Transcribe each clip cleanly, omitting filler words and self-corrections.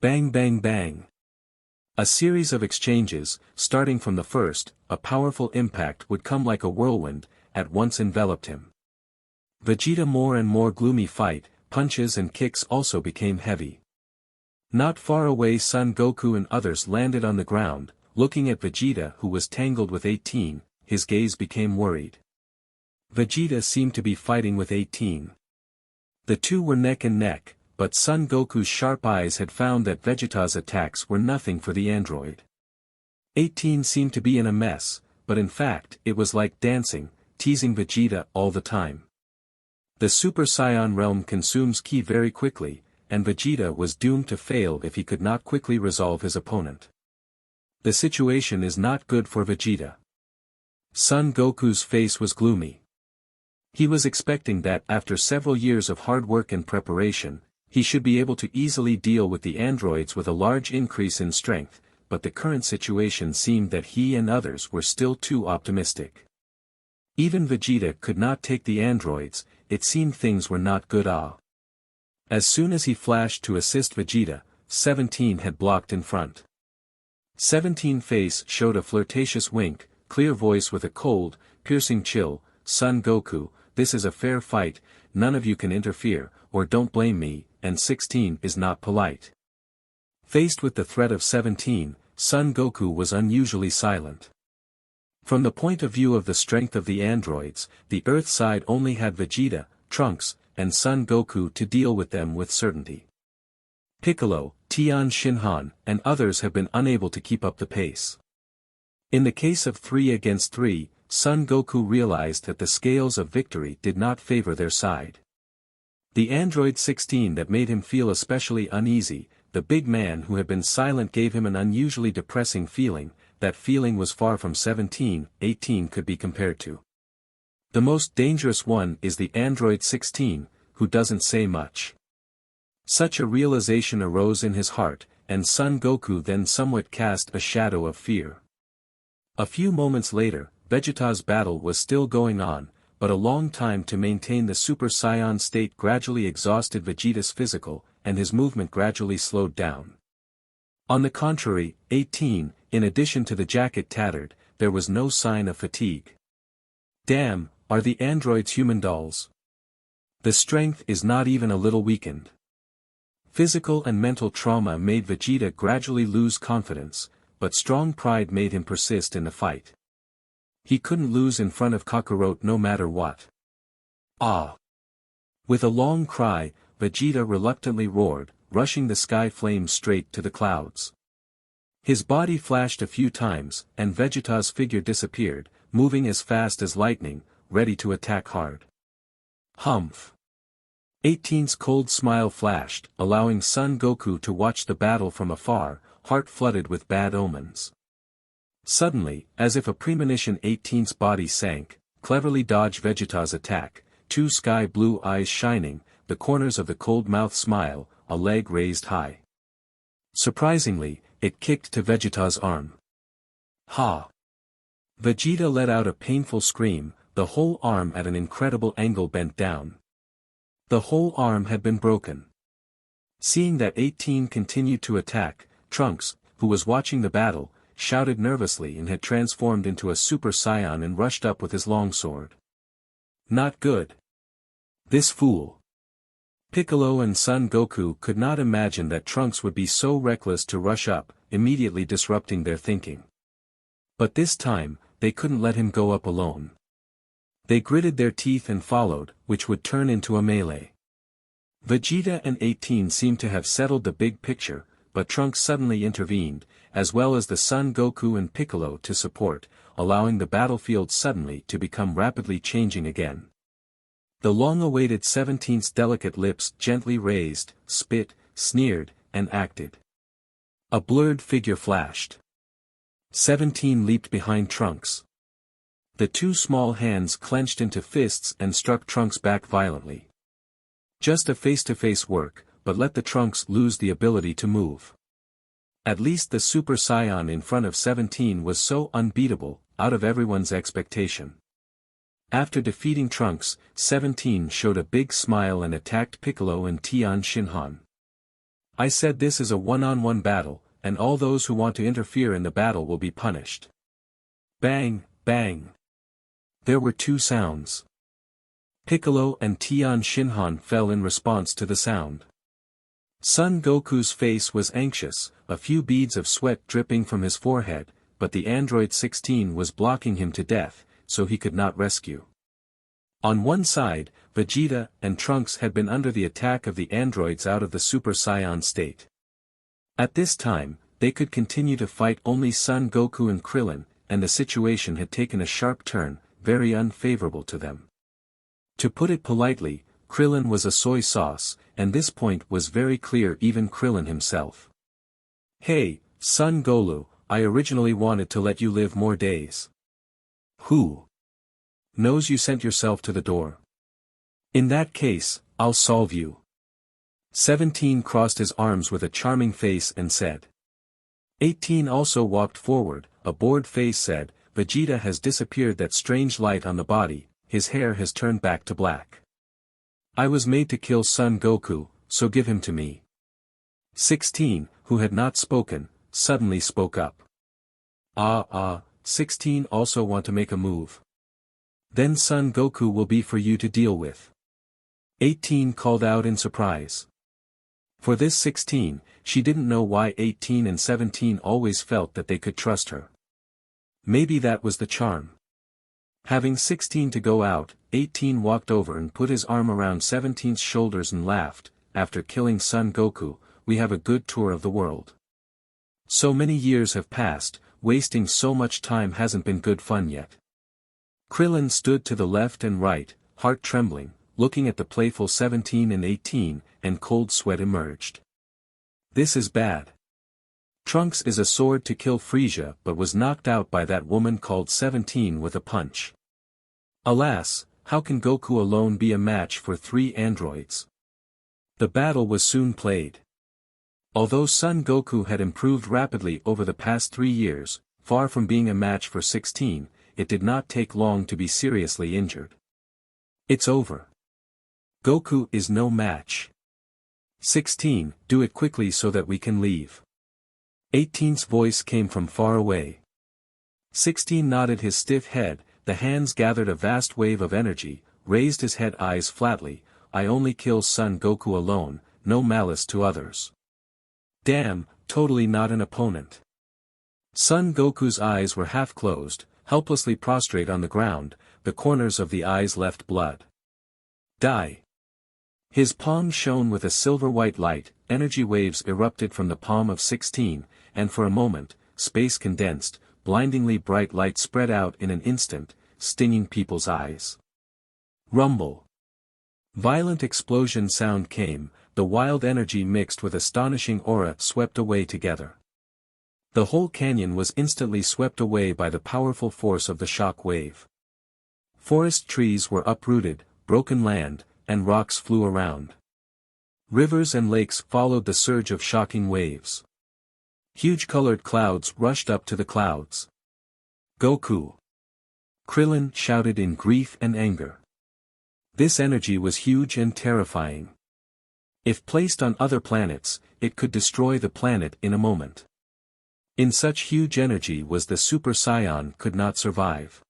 Bang bang bang. A series of exchanges, starting from the first, a powerful impact would come like a whirlwind, at once enveloped him. Vegeta more and more gloomy fight, punches and kicks also became heavy. Not far away Son Goku and others landed on the ground, looking at Vegeta who was tangled with 18, his gaze became worried. Vegeta seemed to be fighting with 18. The two were neck and neck, but Son Goku's sharp eyes had found that Vegeta's attacks were nothing for the android. 18 seemed to be in a mess, but in fact it was like dancing, teasing Vegeta all the time. The Super Saiyan realm consumes ki very quickly, and Vegeta was doomed to fail if he could not quickly resolve his opponent. The situation is not good for Vegeta. Son Goku's face was gloomy. He was expecting that after several years of hard work and preparation, he should be able to easily deal with the androids with a large increase in strength, but the current situation seemed that he and others were still too optimistic. Even Vegeta could not take the androids, it seemed things were not good. As soon as he flashed to assist Vegeta, 17 had blocked in front. 17's face showed a flirtatious wink, clear voice with a cold, piercing chill, "Son Goku, this is a fair fight, none of you can interfere, or don't blame me," and 16 is not polite. Faced with the threat of 17, Son Goku was unusually silent. From the point of view of the strength of the androids, the Earth side only had Vegeta, Trunks, and Son Goku to deal with them with certainty. Piccolo, Tien Shinhan, and others have been unable to keep up the pace. In the case of 3 against 3, Son Goku realized that the scales of victory did not favor their side. The android 16 that made him feel especially uneasy, the big man who had been silent gave him an unusually depressing feeling, that feeling was far from 17, 18 could be compared to. The most dangerous one is the android 16, who doesn't say much. Such a realization arose in his heart, and Son Goku then somewhat cast a shadow of fear. A few moments later, Vegeta's battle was still going on, but a long time to maintain the Super Saiyan state gradually exhausted Vegeta's physical, and his movement gradually slowed down. On the contrary, 18, in addition to the jacket tattered, there was no sign of fatigue. Damn, are the androids human dolls? The strength is not even a little weakened. Physical and mental trauma made Vegeta gradually lose confidence, but strong pride made him persist in the fight. He couldn't lose in front of Kakarot no matter what. Ah! With a long cry, Vegeta reluctantly roared, rushing the sky flames straight to the clouds. His body flashed a few times, and Vegeta's figure disappeared, moving as fast as lightning, ready to attack hard. Humph! 18's cold smile flashed, allowing Son Goku to watch the battle from afar, heart flooded with bad omens. Suddenly, as if a premonition, 18's body sank, cleverly dodged Vegeta's attack, two sky blue eyes shining, the corners of the cold mouth smile, a leg raised high. Surprisingly, it kicked to Vegeta's arm. Ha! Vegeta let out a painful scream, the whole arm at an incredible angle bent down. The whole arm had been broken. Seeing that 18 continued to attack, Trunks, who was watching the battle, shouted nervously and had transformed into a Super Saiyan and rushed up with his longsword. Not good. This fool. Piccolo and Son Goku could not imagine that Trunks would be so reckless to rush up, immediately disrupting their thinking. But this time, they couldn't let him go up alone. They gritted their teeth and followed, which would turn into a melee. Vegeta and 18 seemed to have settled the big picture, but Trunks suddenly intervened, as well as the Son Goku and Piccolo to support, allowing the battlefield suddenly to become rapidly changing again. The long-awaited 17's delicate lips gently raised, spit, sneered, and acted. A blurred figure flashed. 17 leaped behind Trunks. The two small hands clenched into fists and struck Trunks back violently. Just a face-to-face work, but let the Trunks lose the ability to move. At least the Super Saiyan in front of 17 was so unbeatable, out of everyone's expectation. After defeating Trunks, 17 showed a big smile and attacked Piccolo and Tien Shinhan. I said this is a one-on-one battle, and all those who want to interfere in the battle will be punished. Bang, bang. There were two sounds. Piccolo and Tian Shinhan fell in response to the sound. Son Goku's face was anxious, a few beads of sweat dripping from his forehead, but the android 16 was blocking him to death, so he could not rescue. On one side, Vegeta and Trunks had been under the attack of the androids out of the Super Saiyan state. At this time, they could continue to fight only Son Goku and Krillin, and the situation had taken a sharp turn, very unfavorable to them. To put it politely, Krillin was a soy sauce, and this point was very clear even Krillin himself. Hey, Son Golu, I originally wanted to let you live more days. Who knows you sent yourself to the door? In that case, I'll solve you. 17 crossed his arms with a charming face and said. 18 also walked forward, a bored face said, Vegeta has disappeared that strange light on the body, his hair has turned back to black. I was made to kill Son Goku, so give him to me. 16, who had not spoken, suddenly spoke up. 16 also want to make a move. Then Son Goku will be for you to deal with. 18 called out in surprise. For this 16, she didn't know why 18 and 17 always felt that they could trust her. Maybe that was the charm. Having 16 to go out, 18 walked over and put his arm around 17's shoulders and laughed, after killing Son Goku, we have a good tour of the world. So many years have passed, wasting so much time hasn't been good fun yet. Krillin stood to the left and right, heart trembling, looking at the playful 17 and 18, and cold sweat emerged. This is bad. Trunks is a sword to kill Frieza but was knocked out by that woman called 17 with a punch. Alas, how can Goku alone be a match for 3 androids? The battle was soon played. Although Son Goku had improved rapidly over the past 3 years, far from being a match for 16, it did not take long to be seriously injured. It's over. Goku is no match. 16, do it quickly so that we can leave. 18's voice came from far away. 16 nodded his stiff head, the hands gathered a vast wave of energy, raised his head eyes flatly, I only kill Son Goku alone, no malice to others. Damn, totally not an opponent. Son Goku's eyes were half closed, helplessly prostrate on the ground, the corners of the eyes left blood. Die. His palm shone with a silver-white light, energy waves erupted from the palm of 16, and for a moment, space condensed, blindingly bright light spread out in an instant, stinging people's eyes. Rumble. Violent explosion sound came, the wild energy mixed with astonishing aura swept away together. The whole canyon was instantly swept away by the powerful force of the shock wave. Forest trees were uprooted, broken land, and rocks flew around. Rivers and lakes followed the surge of shocking waves. Huge colored clouds rushed up to the clouds. Goku! Krillin shouted in grief and anger. This energy was huge and terrifying. If placed on other planets, it could destroy the planet in a moment. In such huge energy was the Super Saiyan could not survive.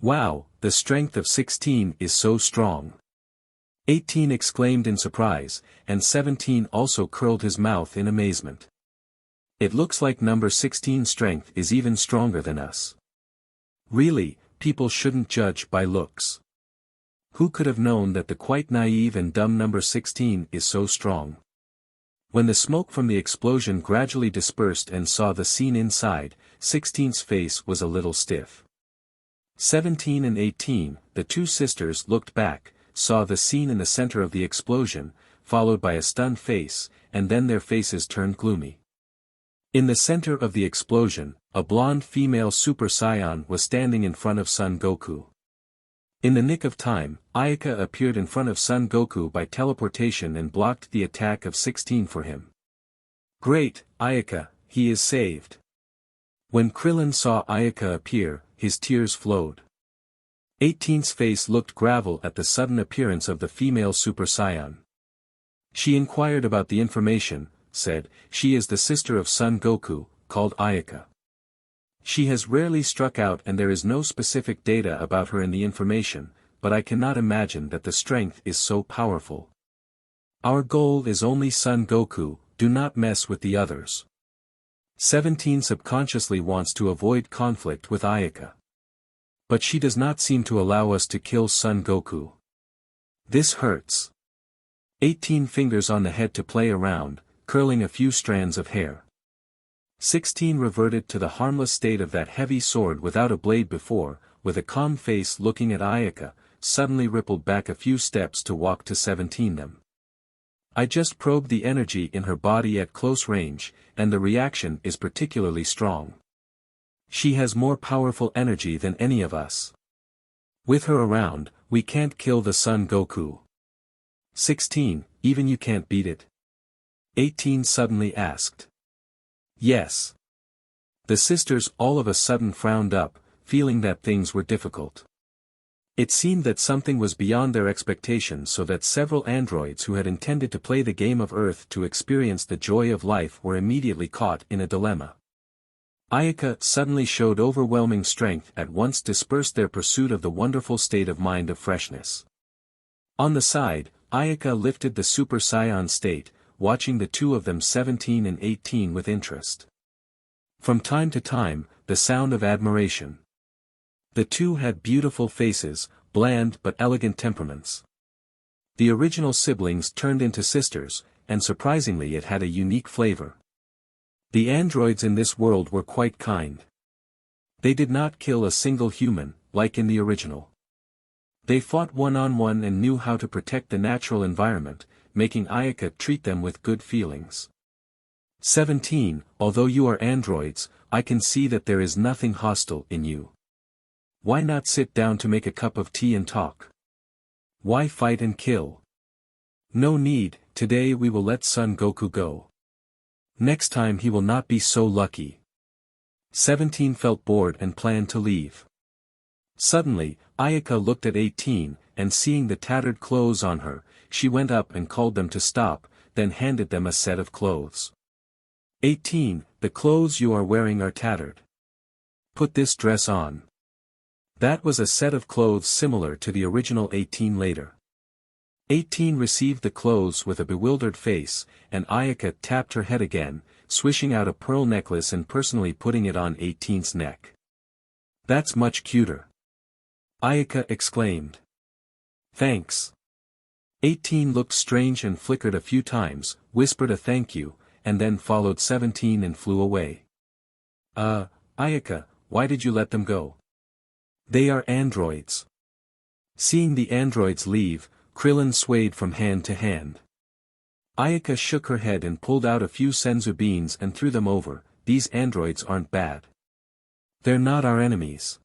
Wow, the strength of 16 is so strong. 18 exclaimed in surprise, and 17 also curled his mouth in amazement. It looks like number 16's strength is even stronger than us. Really, people shouldn't judge by looks. Who could have known that the quite naive and dumb number 16 is so strong? When the smoke from the explosion gradually dispersed and saw the scene inside, 16's face was a little stiff. 17 and 18, the two sisters looked back, saw the scene in the center of the explosion, followed by a stunned face, and then their faces turned gloomy. In the center of the explosion, a blonde female Super Saiyan was standing in front of Son Goku. In the nick of time, Ayaka appeared in front of Son Goku by teleportation and blocked the attack of 16 for him. Great, Ayaka, he is saved. When Krillin saw Ayaka appear, his tears flowed. 18's face looked gravel at the sudden appearance of the female Super Saiyan. She inquired about the information, said, she is the sister of Son Goku, called Ayaka. She has rarely struck out and there is no specific data about her in the information, but I cannot imagine that the strength is so powerful. Our goal is only Son Goku, do not mess with the others. 17 subconsciously wants to avoid conflict with Ayaka. But she does not seem to allow us to kill Son Goku. This hurts. 18 fingers on the head to play around, curling a few strands of hair. 16 reverted to the harmless state of that heavy sword without a blade before, with a calm face looking at Ayaka, suddenly rippled back a few steps to walk to 17 them. I just probed the energy in her body at close range, and the reaction is particularly strong. She has more powerful energy than any of us. With her around, we can't kill the Son Goku. 16, even you can't beat it? 18 suddenly asked. Yes. The sisters all of a sudden frowned up, feeling that things were difficult. It seemed that something was beyond their expectations, so that several androids who had intended to play the game of Earth to experience the joy of life were immediately caught in a dilemma. Ayaka suddenly showed overwhelming strength, at once dispersed their pursuit of the wonderful state of mind of freshness. On the side, Ayaka lifted the Super Saiyan state, watching the two of them 17 and 18 with interest. From time to time, the sound of admiration. The two had beautiful faces, bland but elegant temperaments. The original siblings turned into sisters, and surprisingly it had a unique flavor. The androids in this world were quite kind. They did not kill a single human, like in the original. They fought one-on-one and knew how to protect the natural environment, making Ayaka treat them with good feelings. 17, although you are androids, I can see that there is nothing hostile in you. Why not sit down to make a cup of tea and talk? Why fight and kill? No need, today we will let Son Goku go. Next time he will not be so lucky. 17 felt bored and planned to leave. Suddenly, Ayaka looked at 18, and seeing the tattered clothes on her, she went up and called them to stop, then handed them a set of clothes. 18, the clothes you are wearing are tattered. Put this dress on. That was a set of clothes similar to the original 18 later. 18 received the clothes with a bewildered face, and Ayaka tapped her head again, swishing out a pearl necklace and personally putting it on 18's neck. That's much cuter. Ayaka exclaimed. Thanks. 18 looked strange and flickered a few times, whispered a thank you, and then followed 17 and flew away. Ayaka, why did you let them go? They are androids. Seeing the androids leave, Krillin swayed from hand to hand. Ayaka shook her head and pulled out a few senzu beans and threw them over. These androids aren't bad. They're not our enemies.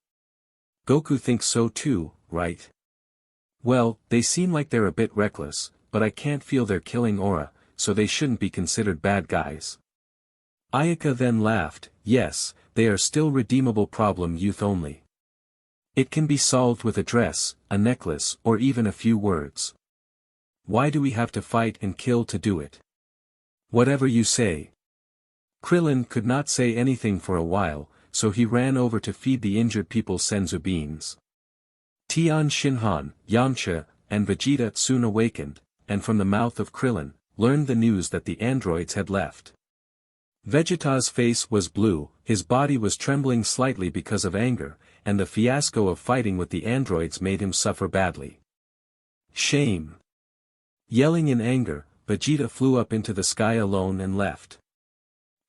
Goku thinks so too, right? Well, they seem like they're a bit reckless, but I can't feel their killing aura, so they shouldn't be considered bad guys. Ayaka then laughed. Yes, they are still redeemable problem youth only. It can be solved with a dress, a necklace, or even a few words. Why do we have to fight and kill to do it? Whatever you say. Krillin could not say anything for a while, so he ran over to feed the injured people senzu beans. Tian Shinhan, Yamcha, and Vegeta soon awakened, and from the mouth of Krillin, learned the news that the androids had left. Vegeta's face was blue, his body was trembling slightly because of anger, and the fiasco of fighting with the androids made him suffer badly. Shame! Yelling in anger, Vegeta flew up into the sky alone and left.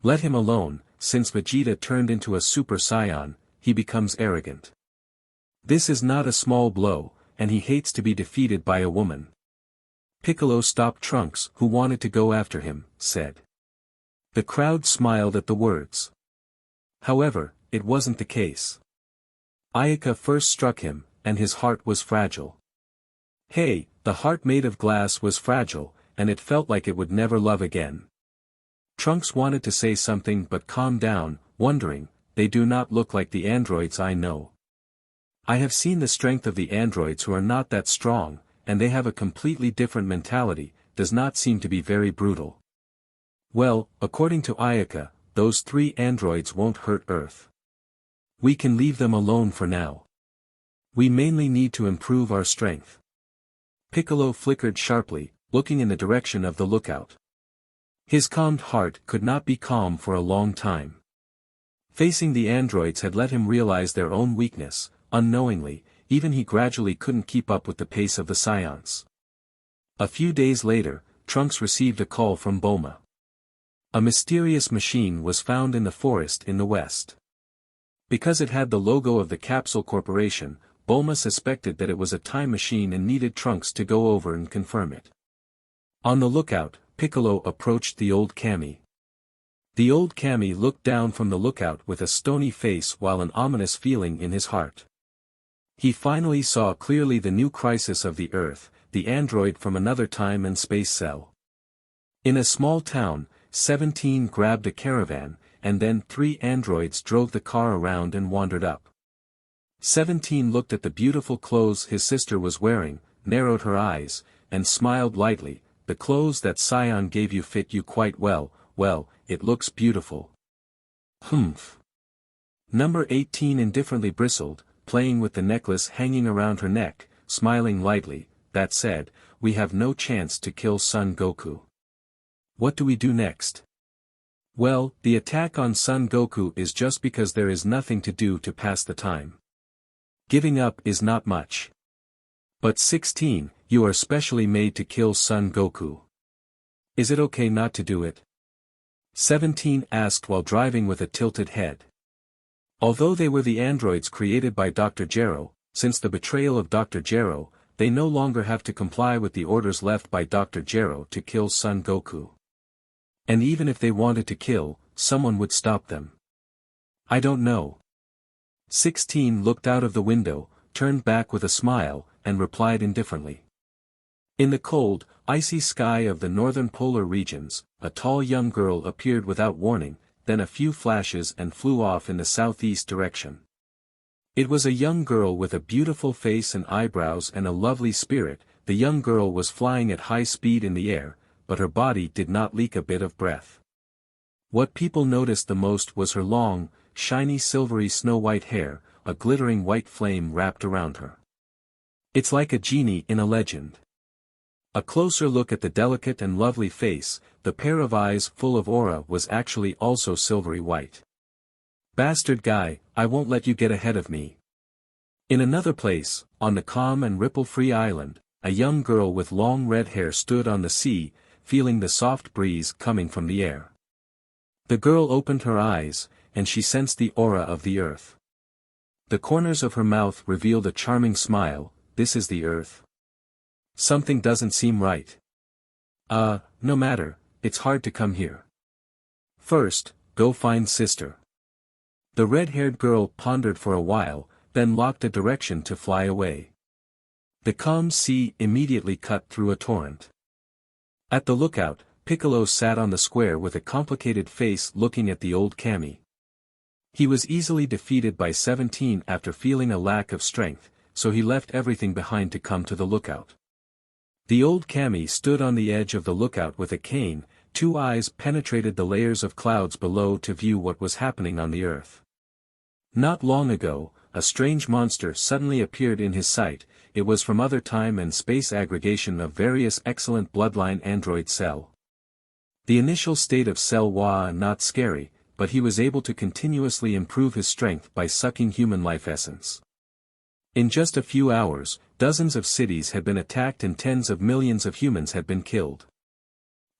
Let him alone, since Vegeta turned into a Super Saiyan, he becomes arrogant. This is not a small blow, and he hates to be defeated by a woman. Piccolo stopped Trunks, who wanted to go after him, said. The crowd smiled at the words. However, it wasn't the case. Ayaka first struck him, and his heart was fragile. Hey, the heart made of glass was fragile, and it felt like it would never love again. Trunks wanted to say something but calmed down, wondering, they do not look like the androids I know. I have seen the strength of the androids who are not that strong, and they have a completely different mentality, does not seem to be very brutal. Well, according to Ayaka, those 3 androids won't hurt Earth. We can leave them alone for now. We mainly need to improve our strength. Piccolo flickered sharply, looking in the direction of the lookout. His calmed heart could not be calm for a long time. Facing the androids had let him realize their own weakness, unknowingly, even he gradually couldn't keep up with the pace of the Saiyans. A few days later, Trunks received a call from Bulma. A mysterious machine was found in the forest in the west. Because it had the logo of the Capsule Corporation, Bulma suspected that it was a time machine and needed Trunks to go over and confirm it. On the lookout, Piccolo approached the old Kami. The old Kami looked down from the lookout with a stony face while an ominous feeling in his heart. He finally saw clearly the new crisis of the Earth, the android from another time and space cell. In a small town, 17 grabbed a caravan, and then 3 androids drove the car around and wandered up. 17 looked at the beautiful clothes his sister was wearing, narrowed her eyes, and smiled lightly. The clothes that Saiyan gave you fit you quite well, it looks beautiful. Humph. Number 18 indifferently bristled, playing with the necklace hanging around her neck, smiling lightly. That said, we have no chance to kill Son Goku. What do we do next? Well, the attack on Son Goku is just because there is nothing to do to pass the time. Giving up is not much. But 16, you are specially made to kill Son Goku. Is it okay not to do it? 17 asked while driving with a tilted head. Although they were the androids created by Dr. Gero, since the betrayal of Dr. Gero, they no longer have to comply with the orders left by Dr. Gero to kill Son Goku. And even if they wanted to kill, someone would stop them. I don't know. 16 looked out of the window, turned back with a smile, and replied indifferently. In the cold, icy sky of the northern polar regions, a tall young girl appeared without warning, then a few flashes and flew off in the southeast direction. It was a young girl with a beautiful face and eyebrows and a lovely spirit. The young girl was flying at high speed in the air, but her body did not leak a bit of breath. What people noticed the most was her long, shiny silvery snow-white hair, a glittering white flame wrapped around her. It's like a genie in a legend. A closer look at the delicate and lovely face, the pair of eyes full of aura was actually also silvery white. Bastard guy, I won't let you get ahead of me. In another place, on the calm and ripple-free island, a young girl with long red hair stood on the sea, feeling the soft breeze coming from the air. The girl opened her eyes, and she sensed the aura of the earth. The corners of her mouth revealed a charming smile. This is the earth. Something doesn't seem right. No matter, it's hard to come here. First, go find sister. The red-haired girl pondered for a while, then locked a direction to fly away. The calm sea immediately cut through a torrent. At the lookout, Piccolo sat on the square with a complicated face looking at the old Kami. He was easily defeated by 17 after feeling a lack of strength, so he left everything behind to come to the lookout. The old Kami stood on the edge of the lookout with a cane. 2 eyes penetrated the layers of clouds below to view what was happening on the earth. Not long ago, a strange monster suddenly appeared in his sight. It was from other time and space aggregation of various excellent bloodline android cell. The initial state of cell was not scary, but he was able to continuously improve his strength by sucking human life essence. In just a few hours, dozens of cities had been attacked and tens of millions of humans had been killed.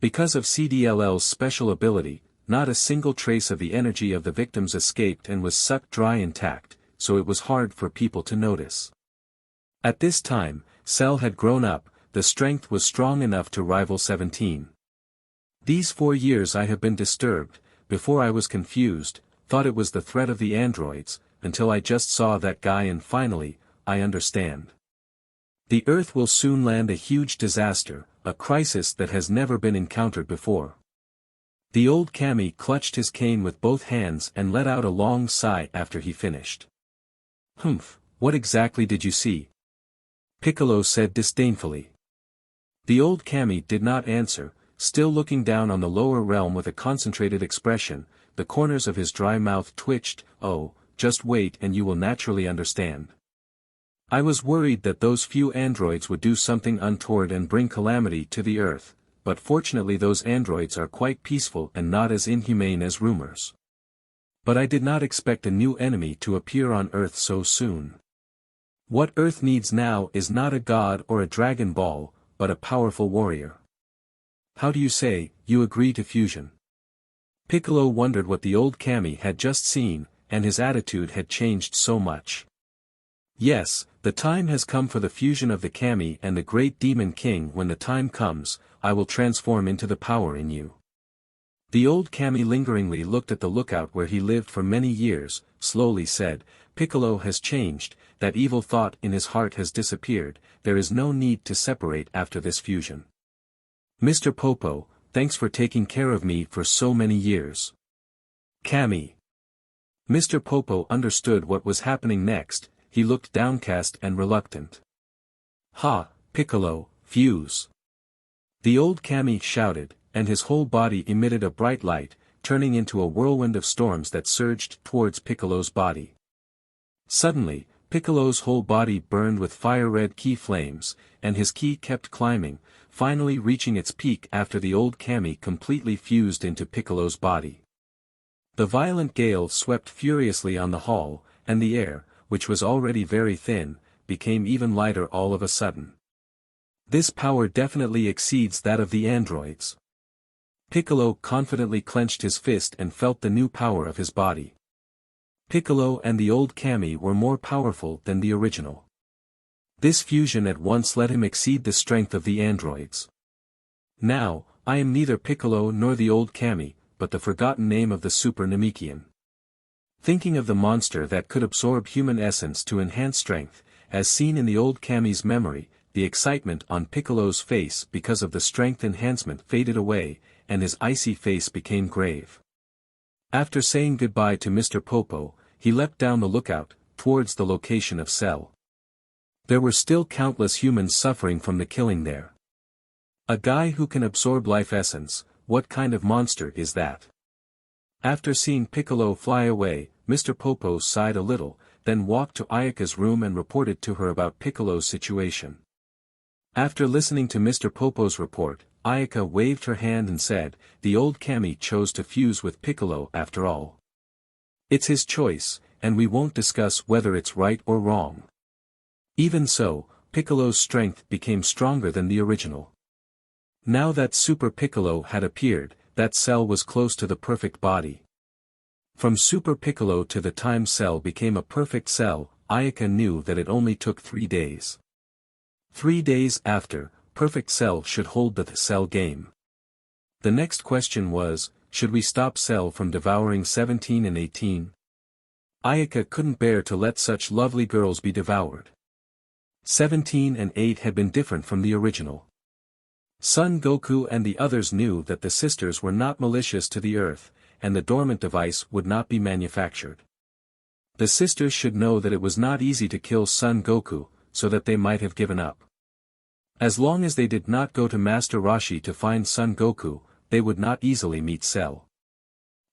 Because of CDLL's special ability, not a single trace of the energy of the victims escaped and was sucked dry intact, so it was hard for people to notice. At this time, Cell had grown up, the strength was strong enough to rival 17. These 4 years I have been disturbed, before I was confused, thought it was the threat of the androids, until I just saw that guy and finally, I understand. The Earth will soon land a huge disaster, a crisis that has never been encountered before. The old Kami clutched his cane with both hands and let out a long sigh after he finished. Humph, what exactly did you see? Piccolo said disdainfully. The old Kami did not answer, still looking down on the lower realm with a concentrated expression. The corners of his dry mouth twitched. "Oh, just wait and you will naturally understand. I was worried that those few androids would do something untoward and bring calamity to the Earth, but fortunately those androids are quite peaceful and not as inhumane as rumors. But I did not expect a new enemy to appear on Earth so soon. What Earth needs now is not a god or a Dragon Ball, but a powerful warrior. How do you say, you agree to fusion?" Piccolo wondered what the old Kami had just seen, and his attitude had changed so much. "Yes, the time has come for the fusion of the Kami and the great demon king. When the time comes, I will transform into the power in you." The old Kami lingeringly looked at the lookout where he lived for many years, slowly said, "Piccolo has changed, that evil thought in his heart has disappeared, there is no need to separate after this fusion. Mr. Popo, thanks for taking care of me for so many years." Kami. Mr. Popo understood what was happening next. He looked downcast and reluctant. "Ha, Piccolo, fuse!" The old Kami shouted, and his whole body emitted a bright light, turning into a whirlwind of storms that surged towards Piccolo's body. Suddenly, Piccolo's whole body burned with fire-red ki flames, and his ki kept climbing, finally reaching its peak after the old Kami completely fused into Piccolo's body. The violent gale swept furiously on the hall, and the air, which was already very thin, became even lighter all of a sudden. This power definitely exceeds that of the androids. Piccolo confidently clenched his fist and felt the new power of his body. Piccolo and the old Kami were more powerful than the original. This fusion at once let him exceed the strength of the androids. "Now, I am neither Piccolo nor the old Kami, but the forgotten name of the Super Namekian." Thinking of the monster that could absorb human essence to enhance strength, as seen in the old Kami's memory, the excitement on Piccolo's face because of the strength enhancement faded away, and his icy face became grave. After saying goodbye to Mr. Popo, he leapt down the lookout, towards the location of Cell. There were still countless humans suffering from the killing there. A guy who can absorb life essence, what kind of monster is that? After seeing Piccolo fly away, Mr. Popo sighed a little, then walked to Ayaka's room and reported to her about Piccolo's situation. After listening to Mr. Popo's report, Ayaka waved her hand and said, "The old Kami chose to fuse with Piccolo after all. It's his choice, and we won't discuss whether it's right or wrong. Even so, Piccolo's strength became stronger than the original. Now that Super Piccolo had appeared, that Cell was close to the perfect body. From Super Piccolo to the time Cell became a perfect Cell, Ayaka knew that it only took 3 days. 3 days after, perfect Cell should hold the Cell game. The next question was, should we stop Cell from devouring 17 and 18? Ayaka couldn't bear to let such lovely girls be devoured. 17 and 8 had been different from the original. Son Goku and the others knew that the sisters were not malicious to the Earth, and the dormant device would not be manufactured. The sisters should know that it was not easy to kill Son Goku, so that they might have given up. As long as they did not go to Master Roshi to find Son Goku, they would not easily meet Cell.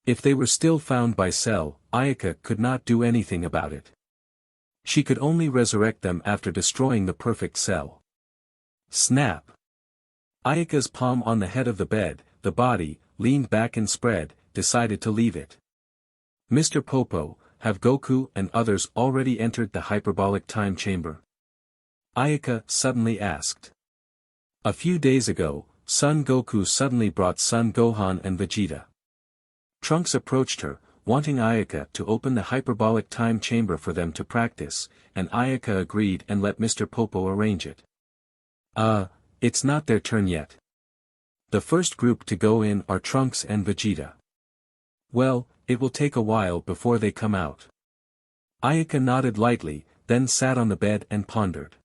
If they were still found by Cell, Ayaka could not do anything about it. She could only resurrect them after destroying the perfect Cell. Snap! Ayaka's palm on the head of the bed, the body, leaned back and spread, decided to leave it. Mr. Popo, have Goku and others already entered the hyperbolic time chamber? Ayaka suddenly asked. A few days ago, Son Goku suddenly brought Son Gohan and Vegeta. Trunks approached her, wanting Ayaka to open the hyperbolic time chamber for them to practice, and Ayaka agreed and let Mr. Popo arrange it. It's not their turn yet. The first group to go in are Trunks and Vegeta. Well, it will take a while before they come out. Ayaka nodded lightly, then sat on the bed and pondered.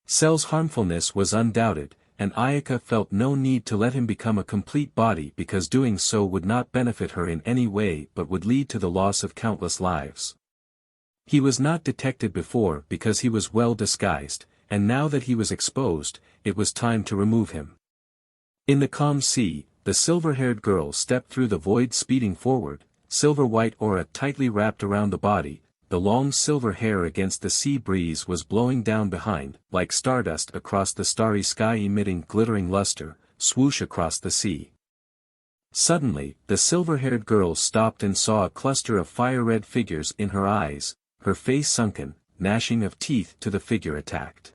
Cell's harmfulness was undoubted, and Ayaka felt no need to let him become a complete body because doing so would not benefit her in any way but would lead to the loss of countless lives. He was not detected before because he was well disguised, and now that he was exposed, it was time to remove him. In the calm sea, the silver-haired girl stepped through the void speeding forward, silver-white aura tightly wrapped around the body, the long silver hair against the sea breeze was blowing down behind, like stardust across the starry sky emitting glittering luster, swoosh across the sea. Suddenly, the silver-haired girl stopped and saw a cluster of fire-red figures in her eyes, her face sunken, gnashing of teeth to the figure attacked.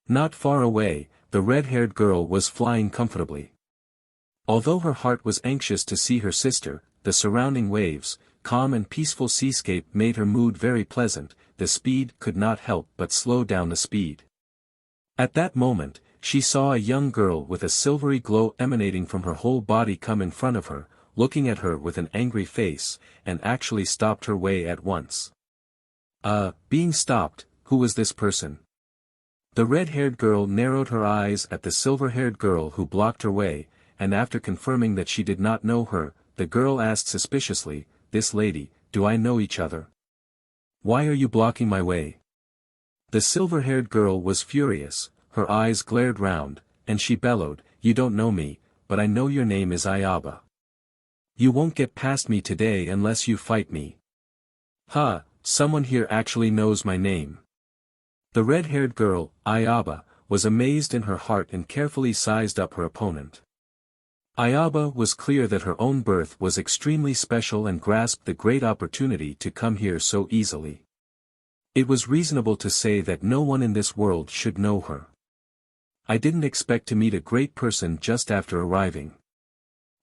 Not far away, the red-haired girl was flying comfortably. Although her heart was anxious to see her sister, the surrounding waves, calm and peaceful seascape made her mood very pleasant, the speed could not help but slow down the speed. At that moment, she saw a young girl with a silvery glow emanating from her whole body come in front of her, looking at her with an angry face, and actually stopped her way at once. Being stopped, who was this person? The red-haired girl narrowed her eyes at the silver-haired girl who blocked her way, and after confirming that she did not know her, the girl asked suspiciously, "This lady, do I know each other? Why are you blocking my way?" The silver-haired girl was furious, her eyes glared round, and she bellowed, "You don't know me, but I know your name is Ayaba. You won't get past me today unless you fight me." "Ha, someone here actually knows my name." The red-haired girl, Ayaba, was amazed in her heart and carefully sized up her opponent. Ayaba was clear that her own birth was extremely special and grasped the great opportunity to come here so easily. It was reasonable to say that no one in this world should know her. "I didn't expect to meet a great person just after arriving.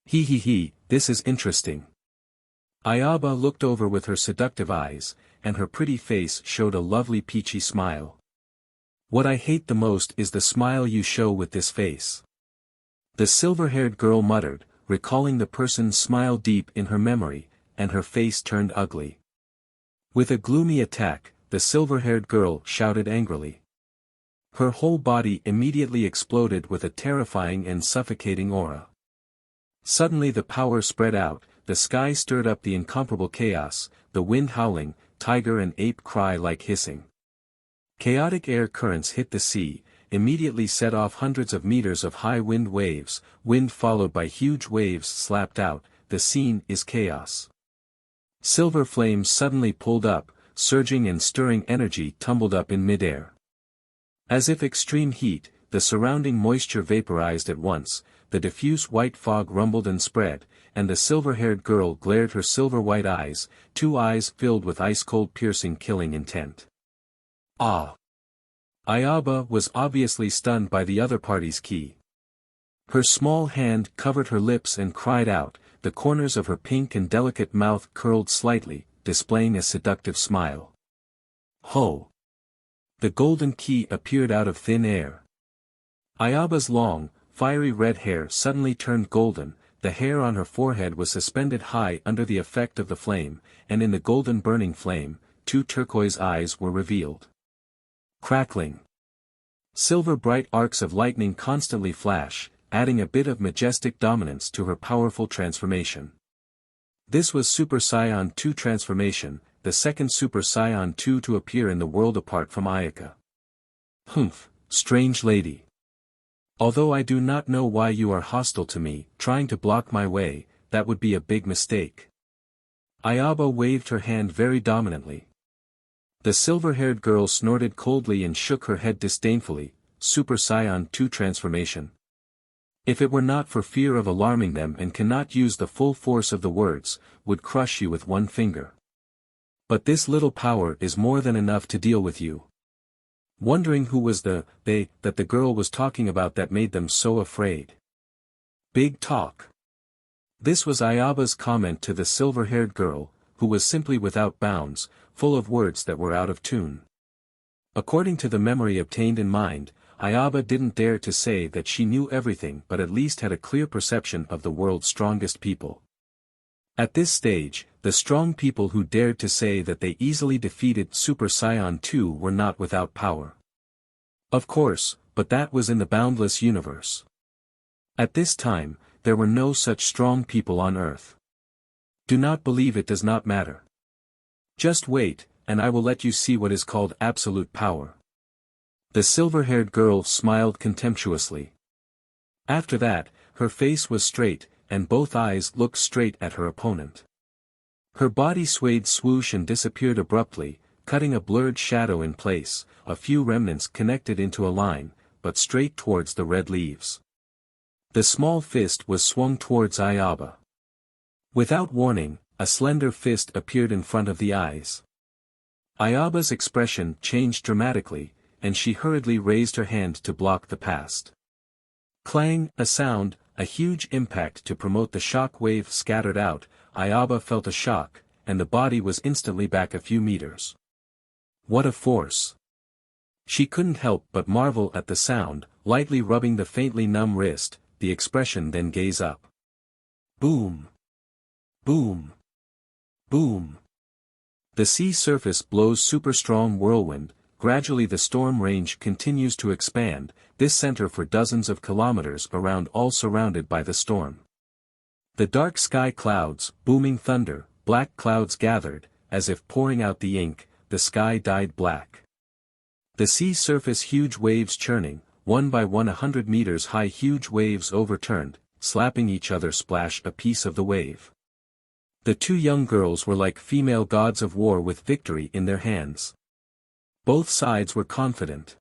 This is interesting." Ayaba looked over with her seductive eyes, and her pretty face showed a lovely peachy smile. "What I hate the most is the smile you show with this face." The silver-haired girl muttered, recalling the person's smile deep in her memory, and her face turned ugly. With a gloomy attack, the silver-haired girl shouted angrily. Her whole body immediately exploded with a terrifying and suffocating aura. Suddenly the power spread out, the sky stirred up the incomparable chaos, the wind howling, tiger and ape cry like hissing. Chaotic air currents hit the sea, immediately set off hundreds of meters of high wind waves, wind followed by huge waves slapped out, the scene is chaos. Silver flames suddenly pulled up, surging and stirring energy tumbled up in midair. As if extreme heat, the surrounding moisture vaporized at once, the diffuse white fog rumbled and spread, and the silver-haired girl glared her silver-white eyes, two eyes filled with ice-cold piercing killing intent. Ah! Ayaba was obviously stunned by the other party's ki. Her small hand covered her lips and cried out, the corners of her pink and delicate mouth curled slightly, displaying a seductive smile. Ho! The golden key appeared out of thin air. Ayaba's long, fiery red hair suddenly turned golden, the hair on her forehead was suspended high under the effect of the flame, and in the golden burning flame, two turquoise eyes were revealed. Crackling. Silver bright arcs of lightning constantly flash, adding a bit of majestic dominance to her powerful transformation. This was Super Saiyan 2 transformation, the second Super Saiyan 2 to appear in the world apart from Ayaka. Humph, strange lady. Although I do not know why you are hostile to me, trying to block my way, that would be a big mistake. Ayaba waved her hand very dominantly. The silver-haired girl snorted coldly and shook her head disdainfully, Super Saiyan 2 transformation. If it were not for fear of alarming them and cannot use the full force of the words, would crush you with one finger. But this little power is more than enough to deal with you. Wondering who was the they that the girl was talking about that made them so afraid. Big talk. This was Ayaba's comment to the silver-haired girl, who was simply without bounds, full of words that were out of tune. According to the memory obtained in mind, Ayaba didn't dare to say that she knew everything but at least had a clear perception of the world's strongest people. At this stage, the strong people who dared to say that they easily defeated Super Saiyan 2 were not without power. Of course, but that was in the boundless universe. At this time, there were no such strong people on Earth. Do not believe it does not matter. Just wait, and I will let you see what is called absolute power. The silver-haired girl smiled contemptuously. After that, Her face was straight, and both eyes looked straight at her opponent. Her body swayed swoosh and disappeared abruptly, cutting a blurred shadow in place, a few remnants connected into a line, but straight towards the red leaves. The small fist was swung towards Ayaba. Without warning, a slender fist appeared in front of the eyes. Ayaba's expression changed dramatically, and she hurriedly raised her hand to block the past. Clang, a sound, a huge impact to promote the shock wave scattered out. Ayaba felt a shock, and the body was instantly back a few meters. What a force! She couldn't help but marvel at the sound, lightly rubbing the faintly numb wrist, the expression then gaze up. Boom! Boom! Boom! The sea surface blows super strong whirlwind, gradually the storm range continues to expand, this center for dozens of kilometers around all surrounded by the storm. The dark sky clouds, booming thunder, black clouds gathered, as if pouring out the ink, the sky dyed black. The sea surface huge waves churning, one by one 100 meters high huge waves overturned, slapping each other splash a piece of the wave. The two young girls were like female gods of war with victory in their hands. Both sides were confident.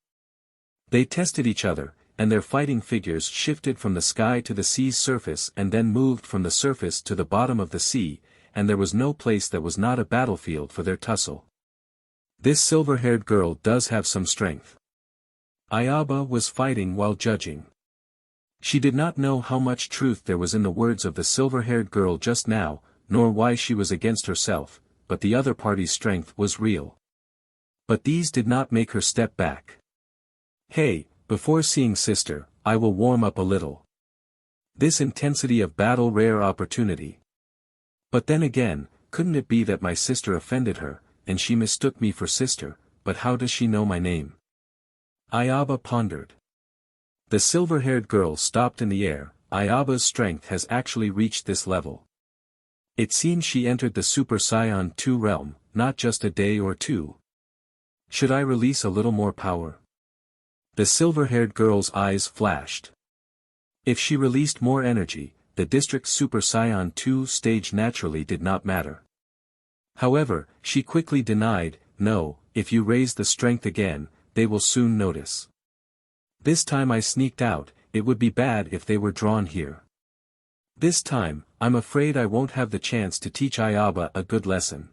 They tested each other, and their fighting figures shifted from the sky to the sea's surface and then moved from the surface to the bottom of the sea, and there was no place that was not a battlefield for their tussle. This silver-haired girl does have some strength. Ayaba was fighting while judging. She did not know how much truth there was in the words of the silver-haired girl just now, nor why she was against herself, but the other party's strength was real. But these did not make her step back. Hey, before seeing sister, I will warm up a little. This intensity of battle rare opportunity. But then again, couldn't it be that my sister offended her, and she mistook me for sister, but how does she know my name? Ayaba pondered. The silver-haired girl stopped in the air. Ayaba's strength has actually reached this level. It seems she entered the Super Saiyan 2 realm, not just a day or two. Should I release a little more power? The silver-haired girl's eyes flashed. If she released more energy, the district's Super Saiyan 2 stage naturally did not matter. However, she quickly denied, no, if you raise the strength again, they will soon notice. This time I sneaked out, it would be bad if they were drawn here. This time, I'm afraid I won't have the chance to teach Ayaba a good lesson.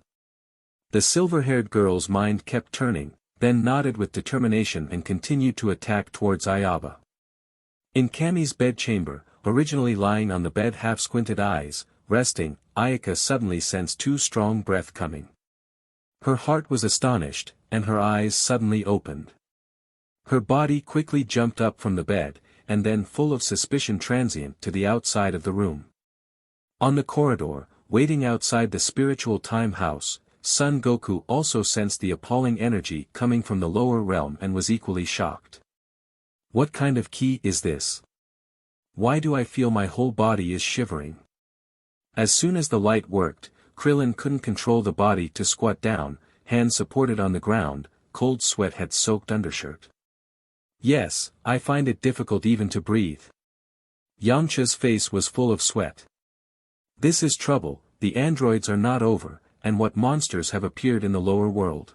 The silver-haired girl's mind kept turning, then nodded with determination and continued to attack towards Ayaba. In Kami's bedchamber, originally lying on the bed half-squinted eyes, resting, Ayaka suddenly sensed too strong breath coming. Her heart was astonished, and her eyes suddenly opened. Her body quickly jumped up from the bed, and then full of suspicion transient to the outside of the room. On the corridor, waiting outside the spiritual time house, Son Goku also sensed the appalling energy coming from the lower realm and was equally shocked. What kind of ki is this? Why do I feel my whole body is shivering? As soon as the light worked, Krillin couldn't control the body to squat down, hands supported on the ground, cold sweat had soaked undershirt. Yes, I find it difficult even to breathe. Yamcha's face was full of sweat. This is trouble, the androids are not over, and what monsters have appeared in the lower world.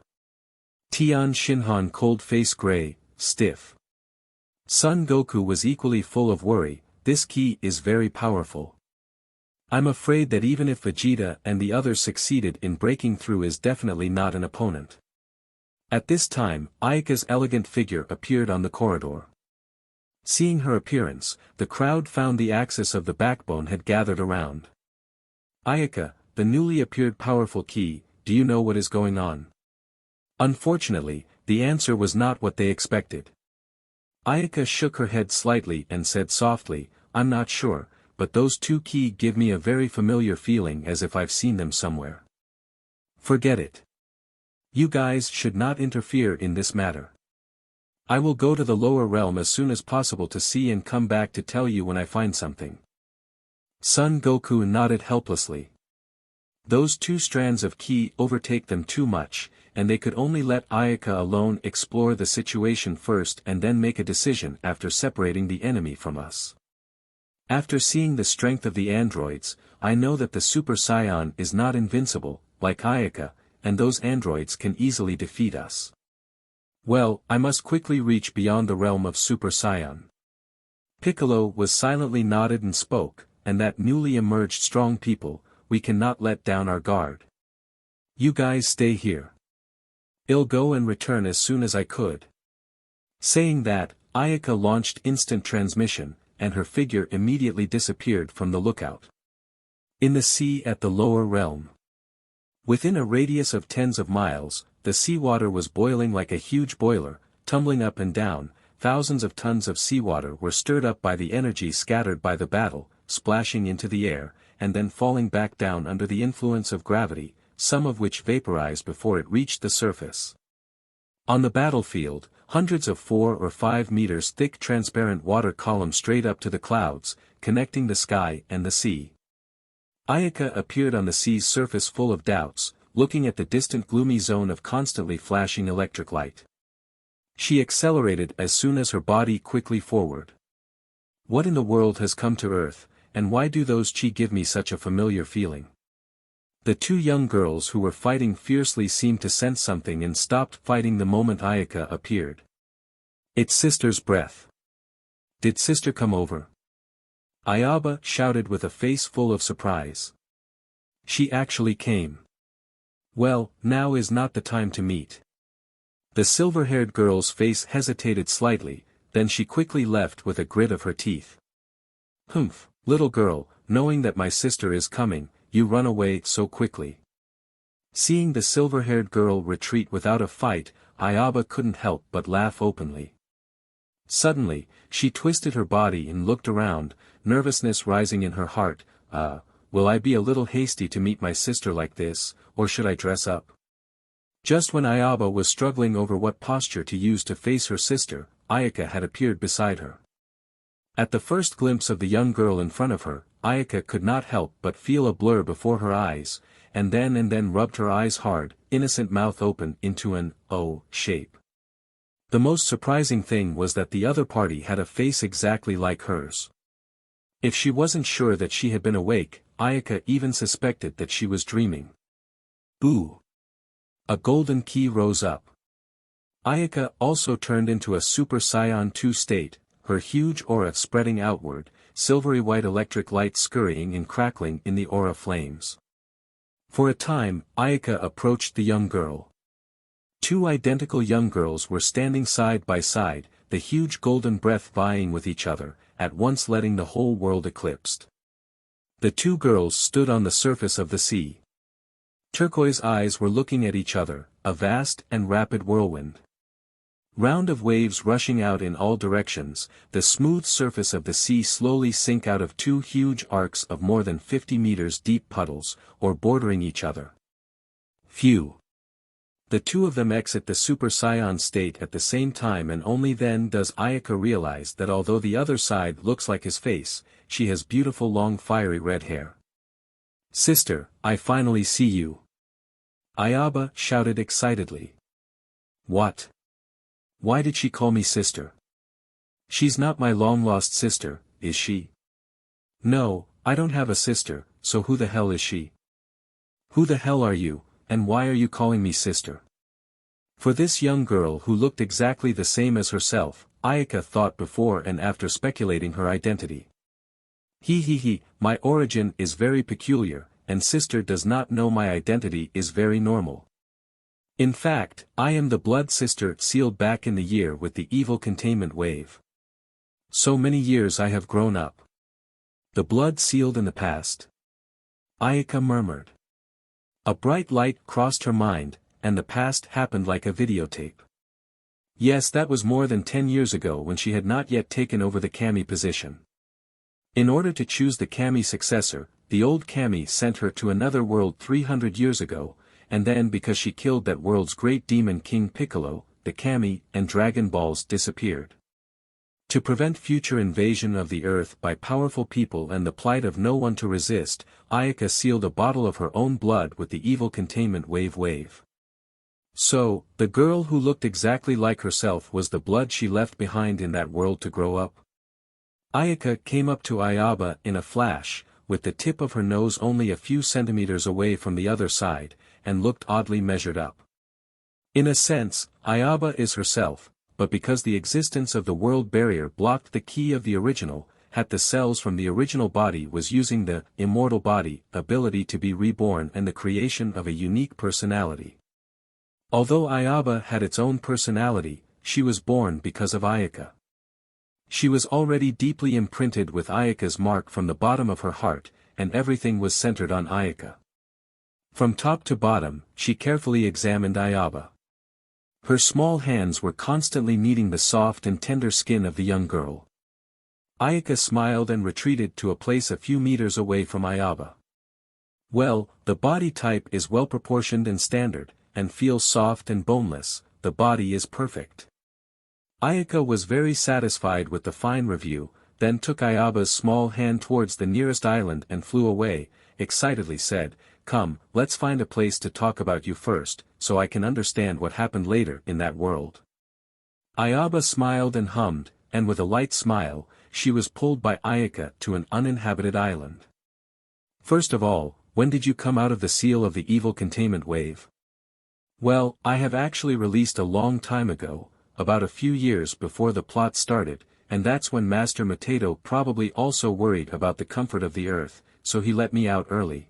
Tian Shinhan cold face gray, stiff. Son Goku was equally full of worry, this ki is very powerful. I'm afraid that even if Vegeta and the others succeeded in breaking through is definitely not an opponent. At this time, Ayaka's elegant figure appeared on the corridor. Seeing her appearance, the crowd found the axis of the backbone had gathered around. Ayaka, the newly appeared powerful ki, do you know what is going on? Unfortunately, the answer was not what they expected. Ayaka shook her head slightly and said softly, I'm not sure, but those two ki give me a very familiar feeling as if I've seen them somewhere. Forget it. You guys should not interfere in this matter. I will go to the lower realm as soon as possible to see and come back to tell you when I find something. Son Goku nodded helplessly. Those two strands of ki overtake them too much, and they could only let Ayaka alone explore the situation first and then make a decision after separating the enemy from us. After seeing the strength of the androids, I know that the Super Saiyan is not invincible, like Ayaka, and those androids can easily defeat us. Well, I must quickly reach beyond the realm of Super Saiyan. Piccolo was silently nodded and spoke, and that newly emerged strong people, we cannot let down our guard. You guys stay here. I'll go and return as soon as I could. Saying that, Ayaka launched instant transmission, and her figure immediately disappeared from the lookout. In the sea at the lower realm. Within a radius of tens of miles, the seawater was boiling like a huge boiler, tumbling up and down. Thousands of tons of seawater were stirred up by the energy scattered by the battle, splashing into the air, and then falling back down under the influence of gravity, some of which vaporized before it reached the surface. On the battlefield, hundreds of 4 or 5 meters thick transparent water columns straight up to the clouds, connecting the sky and the sea. Ayaka appeared on the sea's surface full of doubts, looking at the distant gloomy zone of constantly flashing electric light. She accelerated as soon as her body quickly forward. What in the world has come to Earth, and why do those chi give me such a familiar feeling? The two young girls who were fighting fiercely seemed to sense something and stopped fighting the moment Ayaka appeared. It's sister's breath. Did sister come over? Ayaba shouted with a face full of surprise. She actually came. Well, now is not the time to meet. The silver-haired girl's face hesitated slightly, then she quickly left with a grit of her teeth. Humph, little girl, knowing that my sister is coming, you run away so quickly. Seeing the silver-haired girl retreat without a fight, Ayaba couldn't help but laugh openly. Suddenly, she twisted her body and looked around, nervousness rising in her heart. Will I be a little hasty to meet my sister like this, or should I dress up? Just when Ayaba was struggling over what posture to use to face her sister, Ayaka had appeared beside her. At the first glimpse of the young girl in front of her, Ayaka could not help but feel a blur before her eyes, and then rubbed her eyes hard, innocent mouth open into an O shape. The most surprising thing was that the other party had a face exactly like hers. If she wasn't sure that she had been awake, Ayaka even suspected that she was dreaming. Ooh! A golden key rose up. Ayaka also turned into a Super Saiyan 2 state, her huge aura spreading outward, silvery white electric light scurrying and crackling in the aura flames. For a time, Ayaka approached the young girl. Two identical young girls were standing side by side, the huge golden breath vying with each other, at once letting the whole world eclipsed. The two girls stood on the surface of the sea. Turquoise eyes were looking at each other, a vast and rapid whirlwind. Round of waves rushing out in all directions, the smooth surface of the sea slowly sink out of two huge arcs of more than 50 meters deep puddles, or bordering each other. Phew! The two of them exit the Super Saiyan state at the same time, and only then does Ayaka realize that although the other side looks like his face, she has beautiful long fiery red hair. Sister, I finally see you! Ayaba shouted excitedly. What? Why did she call me sister? She's not my long-lost sister, is she? No, I don't have a sister, so who the hell is she? Who the hell are you, and why are you calling me sister? For this young girl who looked exactly the same as herself, Ayaka thought before and after speculating her identity. My origin is very peculiar, and sister does not know my identity is very normal. In fact, I am the blood sister sealed back in the year with the evil containment wave. So many years I have grown up. The blood sealed in the past. Ayaka murmured. A bright light crossed her mind, and the past happened like a videotape. Yes, that was more than 10 years ago when she had not yet taken over the kami position. In order to choose the kami successor, the old kami sent her to another world 300 years ago, and then because she killed that world's great demon King Piccolo, the kami and Dragon Balls disappeared. To prevent future invasion of the earth by powerful people and the plight of no one to resist, Ayaka sealed a bottle of her own blood with the evil containment wave. So, the girl who looked exactly like herself was the blood she left behind in that world to grow up. Ayaka came up to Ayaba in a flash, with the tip of her nose only a few centimeters away from the other side, and looked oddly measured up. In a sense, Ayaba is herself, but because the existence of the world barrier blocked the key of the original, had the cells from the original body was using the immortal body ability to be reborn and the creation of a unique personality. Although Ayaba had its own personality, she was born because of Ayaka. She was already deeply imprinted with Ayaka's mark from the bottom of her heart, and everything was centered on Ayaka. From top to bottom, she carefully examined Ayaba. Her small hands were constantly kneading the soft and tender skin of the young girl. Ayaka smiled and retreated to a place a few meters away from Ayaba. Well, the body type is well proportioned and standard, and feels soft and boneless, the body is perfect. Ayaka was very satisfied with the fine review, then took Ayaba's small hand towards the nearest island and flew away, excitedly said, "Come, let's find a place to talk about you first, so I can understand what happened later in that world." Ayaba smiled and hummed, and with a light smile, she was pulled by Ayaka to an uninhabited island. "First of all, when did you come out of the seal of the evil containment wave?" "Well, I have actually released a long time ago, about a few years before the plot started, and that's when Master Potato probably also worried about the comfort of the earth, so he let me out early."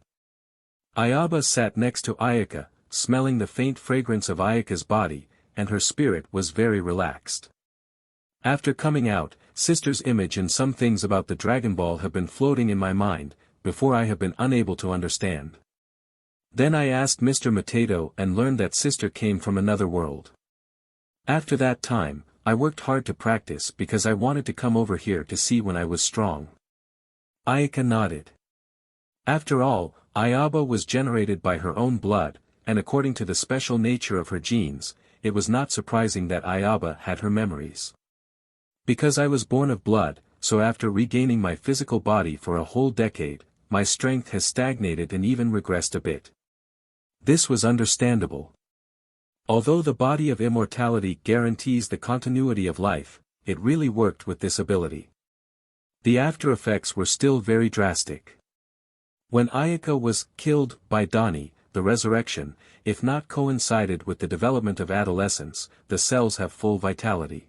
Ayaba sat next to Ayaka, smelling the faint fragrance of Ayaka's body, and her spirit was very relaxed. "After coming out, Sister's image and some things about the Dragon Ball have been floating in my mind, before I have been unable to understand. Then I asked Mr. Potato and learned that Sister came from another world. After that time, I worked hard to practice because I wanted to come over here to see when I was strong." Ayaka nodded. After all, Ayaba was generated by her own blood, and according to the special nature of her genes, it was not surprising that Ayaba had her memories. "Because I was born of blood, so after regaining my physical body for a whole decade, my strength has stagnated and even regressed a bit." This was understandable. Although the body of immortality guarantees the continuity of life, it really worked with this ability. The after effects were still very drastic. When Ayaka was killed by Donnie, the resurrection, if not coincided with the development of adolescence, the cells have full vitality.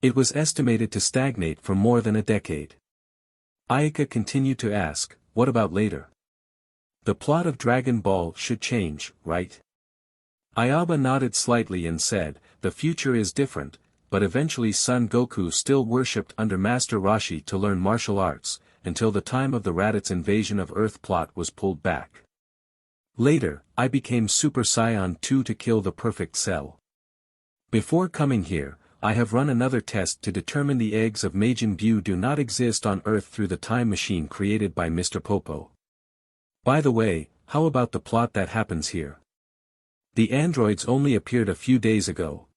It was estimated to stagnate for more than a decade. Ayaka continued to ask, "What about later? The plot of Dragon Ball should change, right?" Ayaba nodded slightly and said, "The future is different, but eventually Son Goku still worshipped under Master Roshi to learn martial arts, until the time of the Raditz invasion of Earth plot was pulled back. Later, I became Super Saiyan 2 to kill the perfect cell. Before coming here, I have run another test to determine the eggs of Majin Buu do not exist on Earth through the time machine created by Mr. Popo. By the way, how about the plot that happens here? The androids only appeared a few days ago."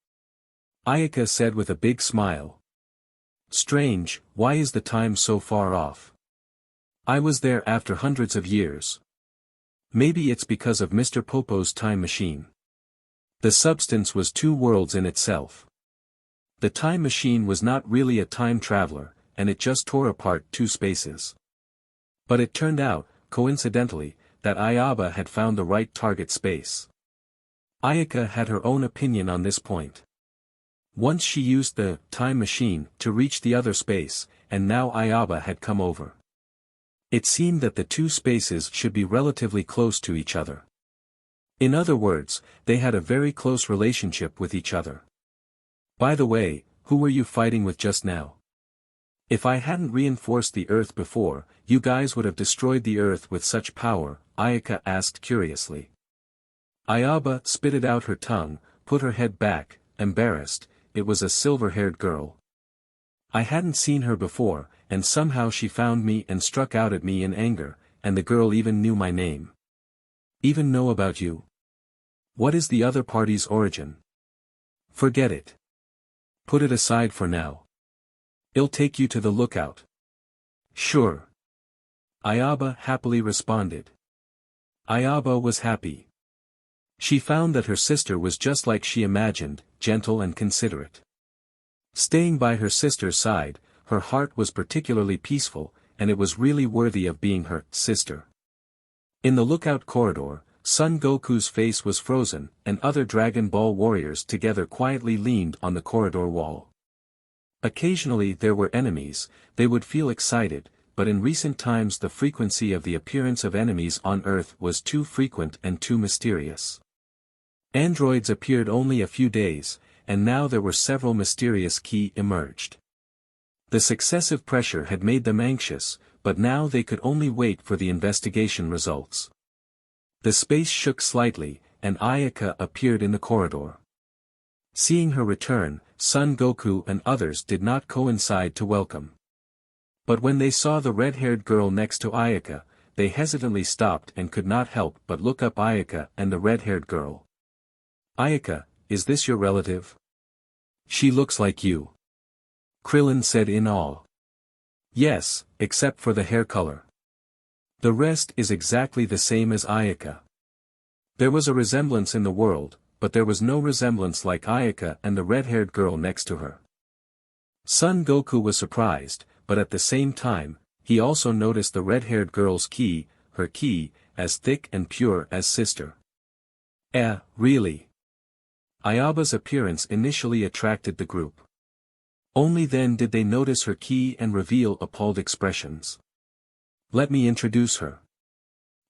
Ayaka said with a big smile. "Strange, why is the time so far off? I was there after hundreds of years. Maybe it's because of Mr. Popo's time machine. The substance was two worlds in itself. The time machine was not really a time traveler, and it just tore apart two spaces. But it turned out, coincidentally, that Ayaba had found the right target space." Ayaka had her own opinion on this point. Once she used the time machine to reach the other space, and now Ayaba had come over. It seemed that the two spaces should be relatively close to each other. In other words, they had a very close relationship with each other. "By the way, who were you fighting with just now? If I hadn't reinforced the Earth before, you guys would have destroyed the Earth with such power," Ayaka asked curiously. Ayaba spitted out her tongue, put her head back, embarrassed. It was a silver-haired girl. I hadn't seen her before, and somehow she found me and struck out at me in anger, and the girl even knew my name. "Even know about you? What is the other party's origin? Forget it. Put it aside for now. I'll take you to the lookout." "Sure." Ayaba happily responded. Ayaba was happy. She found that her sister was just like she imagined, gentle and considerate. Staying by her sister's side, her heart was particularly peaceful, and it was really worthy of being her sister. In the lookout corridor, Son Goku's face was frozen, and other Dragon Ball warriors together quietly leaned on the corridor wall. Occasionally there were enemies, they would feel excited, but in recent times the frequency of the appearance of enemies on Earth was too frequent and too mysterious. Androids appeared only a few days, and now there were several mysterious Ki emerged. The successive pressure had made them anxious, but now they could only wait for the investigation results. The space shook slightly, and Ayaka appeared in the corridor. Seeing her return, Son Goku and others did not coincide to welcome. But when they saw the red-haired girl next to Ayaka, they hesitantly stopped and could not help but look up Ayaka and the red-haired girl. "Ayaka, is this your relative? She looks like you," Krillin said in awe. "Yes, except for the hair color. The rest is exactly the same as Ayaka." There was a resemblance in the world, but there was no resemblance like Ayaka and the red-haired girl next to her. Son Goku was surprised, but at the same time, he also noticed the red-haired girl's ki, her ki, as thick and pure as sister. Really? Ayaba's appearance initially attracted the group. Only then did they notice her ki and reveal appalled expressions. "Let me introduce her.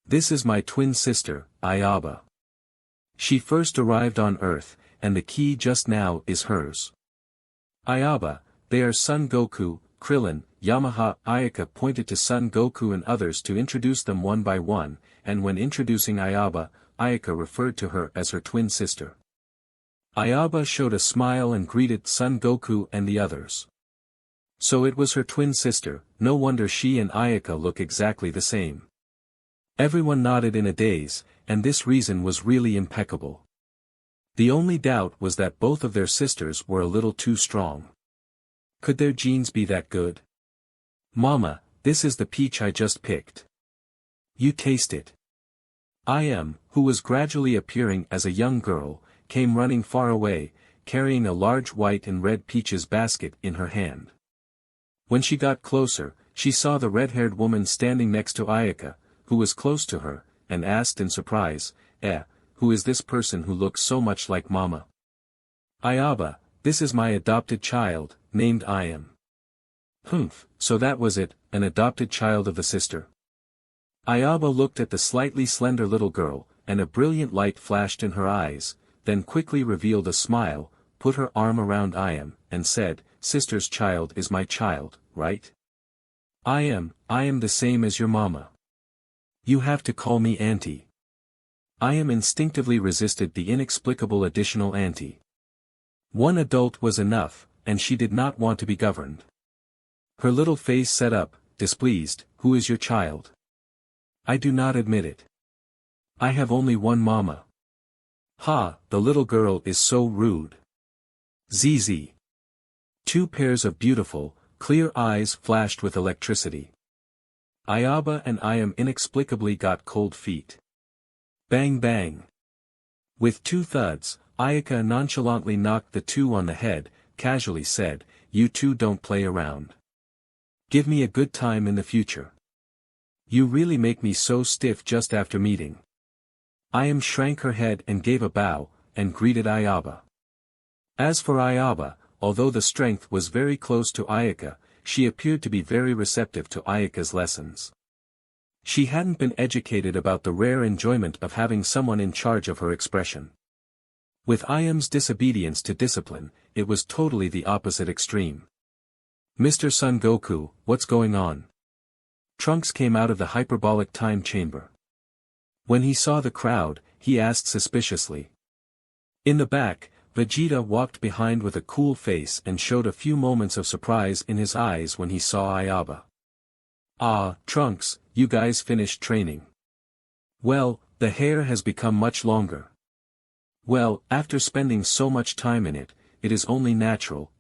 This is my twin sister, Ayaba. She first arrived on Earth, and the ki just now is hers. Ayaba, they are Son Goku, Krillin, Yamaha." Ayaka pointed to Son Goku and others to introduce them one by one, and when introducing Ayaba, Ayaka referred to her as her twin sister. Ayaba showed a smile and greeted Son Goku and the others. So it was her twin sister, no wonder she and Ayaka look exactly the same. Everyone nodded in a daze, and this reason was really impeccable. The only doubt was that both of their sisters were a little too strong. Could their genes be that good? "Mama, this is the peach I just picked. You taste it." Ayam, who was gradually appearing as a young girl, came running far away, carrying a large white and red peaches basket in her hand. When she got closer, she saw the red-haired woman standing next to Ayaka, who was close to her, and asked in surprise, "Who is this person who looks so much like Mama?" "Ayaba, this is my adopted child, named Ayam." "Humph, so that was it, an adopted child of the sister." Ayaba looked at the slightly slender little girl, and a brilliant light flashed in her eyes, then quickly revealed a smile, put her arm around Ayam, and said, "Sister's child is my child, right? I am the same as your mama. You have to call me auntie." Ayam instinctively resisted the inexplicable additional auntie. One adult was enough, and she did not want to be governed. Her little face set up, displeased. "Who is your child? I do not admit it. I have only one mama." "Ha, the little girl is so rude." "ZZ." Two pairs of beautiful, clear eyes flashed with electricity. Ayaba and Ayam inexplicably got cold feet. Bang bang. With two thuds, Ayaka nonchalantly knocked the two on the head, casually said, "You two don't play around. Give me a good time in the future. You really make me so stiff just after meeting." Ayam shrank her head and gave a bow, and greeted Ayaba. As for Ayaba, although the strength was very close to Ayaka, she appeared to be very receptive to Ayaka's lessons. She hadn't been educated about the rare enjoyment of having someone in charge of her expression. With Ayam's disobedience to discipline, it was totally the opposite extreme. "Mr. Son Goku, what's going on?" Trunks came out of the hyperbolic time chamber. When he saw the crowd, he asked suspiciously. In the back, Vegeta walked behind with a cool face and showed a few moments of surprise in his eyes when he saw Ayaba. "Ah, Trunks, you guys finished training. Well, the hair has become much longer. Well, after spending so much time in it, it is only natural,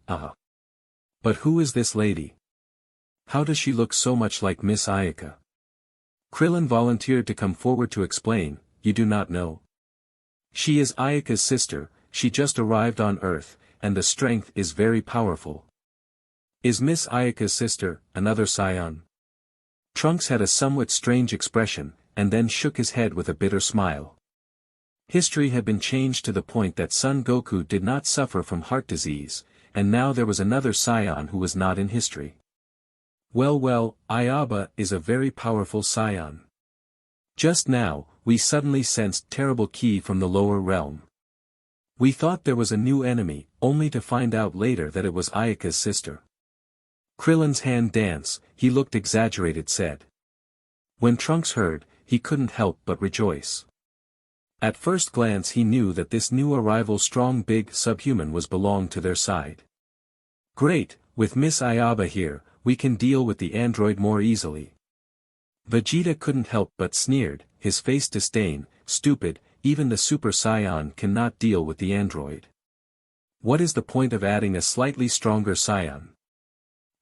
But who is this lady? How does she look so much like Miss Ayaka?" Krillin volunteered to come forward to explain. "You do not know? She is Ayaka's sister, she just arrived on Earth, and the strength is very powerful." Is Miss Ayaka's sister, another Saiyan? Trunks had a somewhat strange expression, and then shook his head with a bitter smile. History had been changed to the point that Son Goku did not suffer from heart disease, and now there was another Saiyan who was not in history. Well, Ayaba is a very powerful Saiyan. Just now, we suddenly sensed terrible ki from the lower realm. We thought there was a new enemy, only to find out later that it was Ayaka's sister. Krillin's hand dance, he looked exaggerated said. When Trunks heard, he couldn't help but rejoice. At first glance he knew that this new arrival strong big subhuman was belonged to their side. Great, with Miss Ayaba here, we can deal with the android more easily. Vegeta couldn't help but sneered, his face disdain, stupid, even the Super Saiyan cannot deal with the android. What is the point of adding a slightly stronger Saiyan?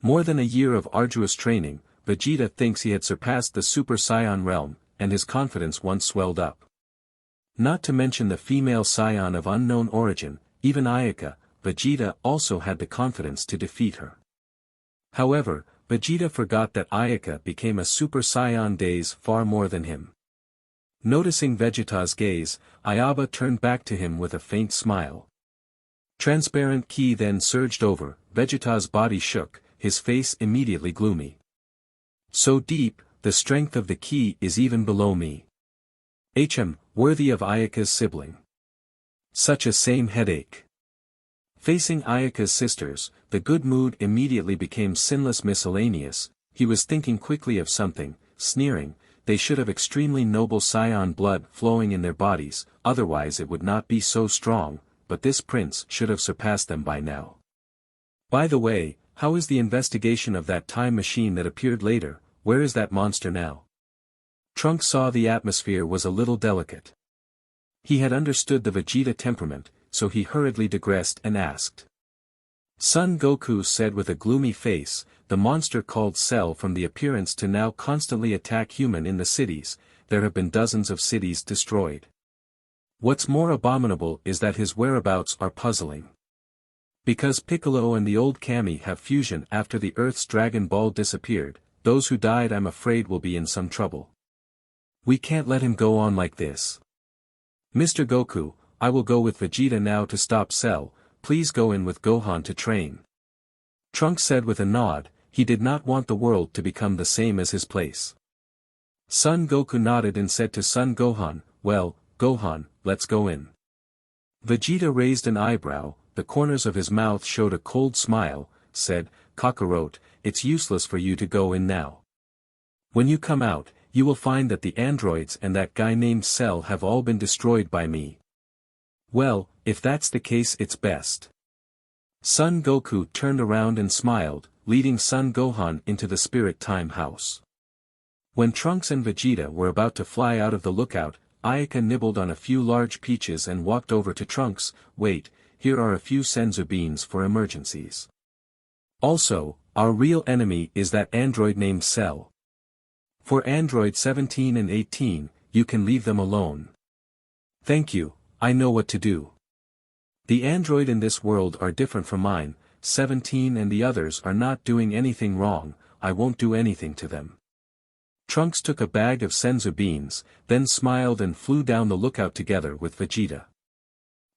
More than a year of arduous training, Vegeta thinks he had surpassed the Super Saiyan realm, and his confidence once swelled up. Not to mention the female Saiyan of unknown origin, even Ayaka, Vegeta also had the confidence to defeat her. However, Vegeta forgot that Ayaka became a Super Saiyan days far more than him. Noticing Vegeta's gaze, Ayaba turned back to him with a faint smile. Transparent ki then surged over, Vegeta's body shook, his face immediately gloomy. So deep, the strength of the ki is even below me. Worthy of Ayaka's sibling. Such a same headache. Facing Ayaka's sisters, the good mood immediately became sinless miscellaneous, he was thinking quickly of something, sneering, they should have extremely noble Saiyan blood flowing in their bodies, otherwise it would not be so strong, but this prince should have surpassed them by now. By the way, how is the investigation of that time machine that appeared later, where is that monster now? Trunks saw the atmosphere was a little delicate. He had understood the Vegeta temperament, so he hurriedly digressed and asked. Son Goku said with a gloomy face, the monster called Cell from the appearance to now constantly attack human in the cities, there have been dozens of cities destroyed. What's more abominable is that his whereabouts are puzzling. Because Piccolo and the old Kami have fusion after the Earth's Dragon Ball disappeared, those who died I'm afraid will be in some trouble. We can't let him go on like this. Mr. Goku, I will go with Vegeta now to stop Cell, please go in with Gohan to train. Trunks said with a nod, he did not want the world to become the same as his place. Son Goku nodded and said to Son Gohan, well, Gohan, let's go in. Vegeta raised an eyebrow, the corners of his mouth showed a cold smile, said, Kakarot, it's useless for you to go in now. When you come out, you will find that the androids and that guy named Cell have all been destroyed by me. Well, if that's the case it's best. Son Goku turned around and smiled, leading Son Gohan into the Spirit Time House. When Trunks and Vegeta were about to fly out of the lookout, Ayaka nibbled on a few large peaches and walked over to Trunks, wait, here are a few senzu beans for emergencies. Also, our real enemy is that android named Cell. For Android 17 and 18, you can leave them alone. Thank you, I know what to do. The android in this world are different from mine, 17 and the others are not doing anything wrong, I won't do anything to them. Trunks took a bag of senzu beans, then smiled and flew down the lookout together with Vegeta.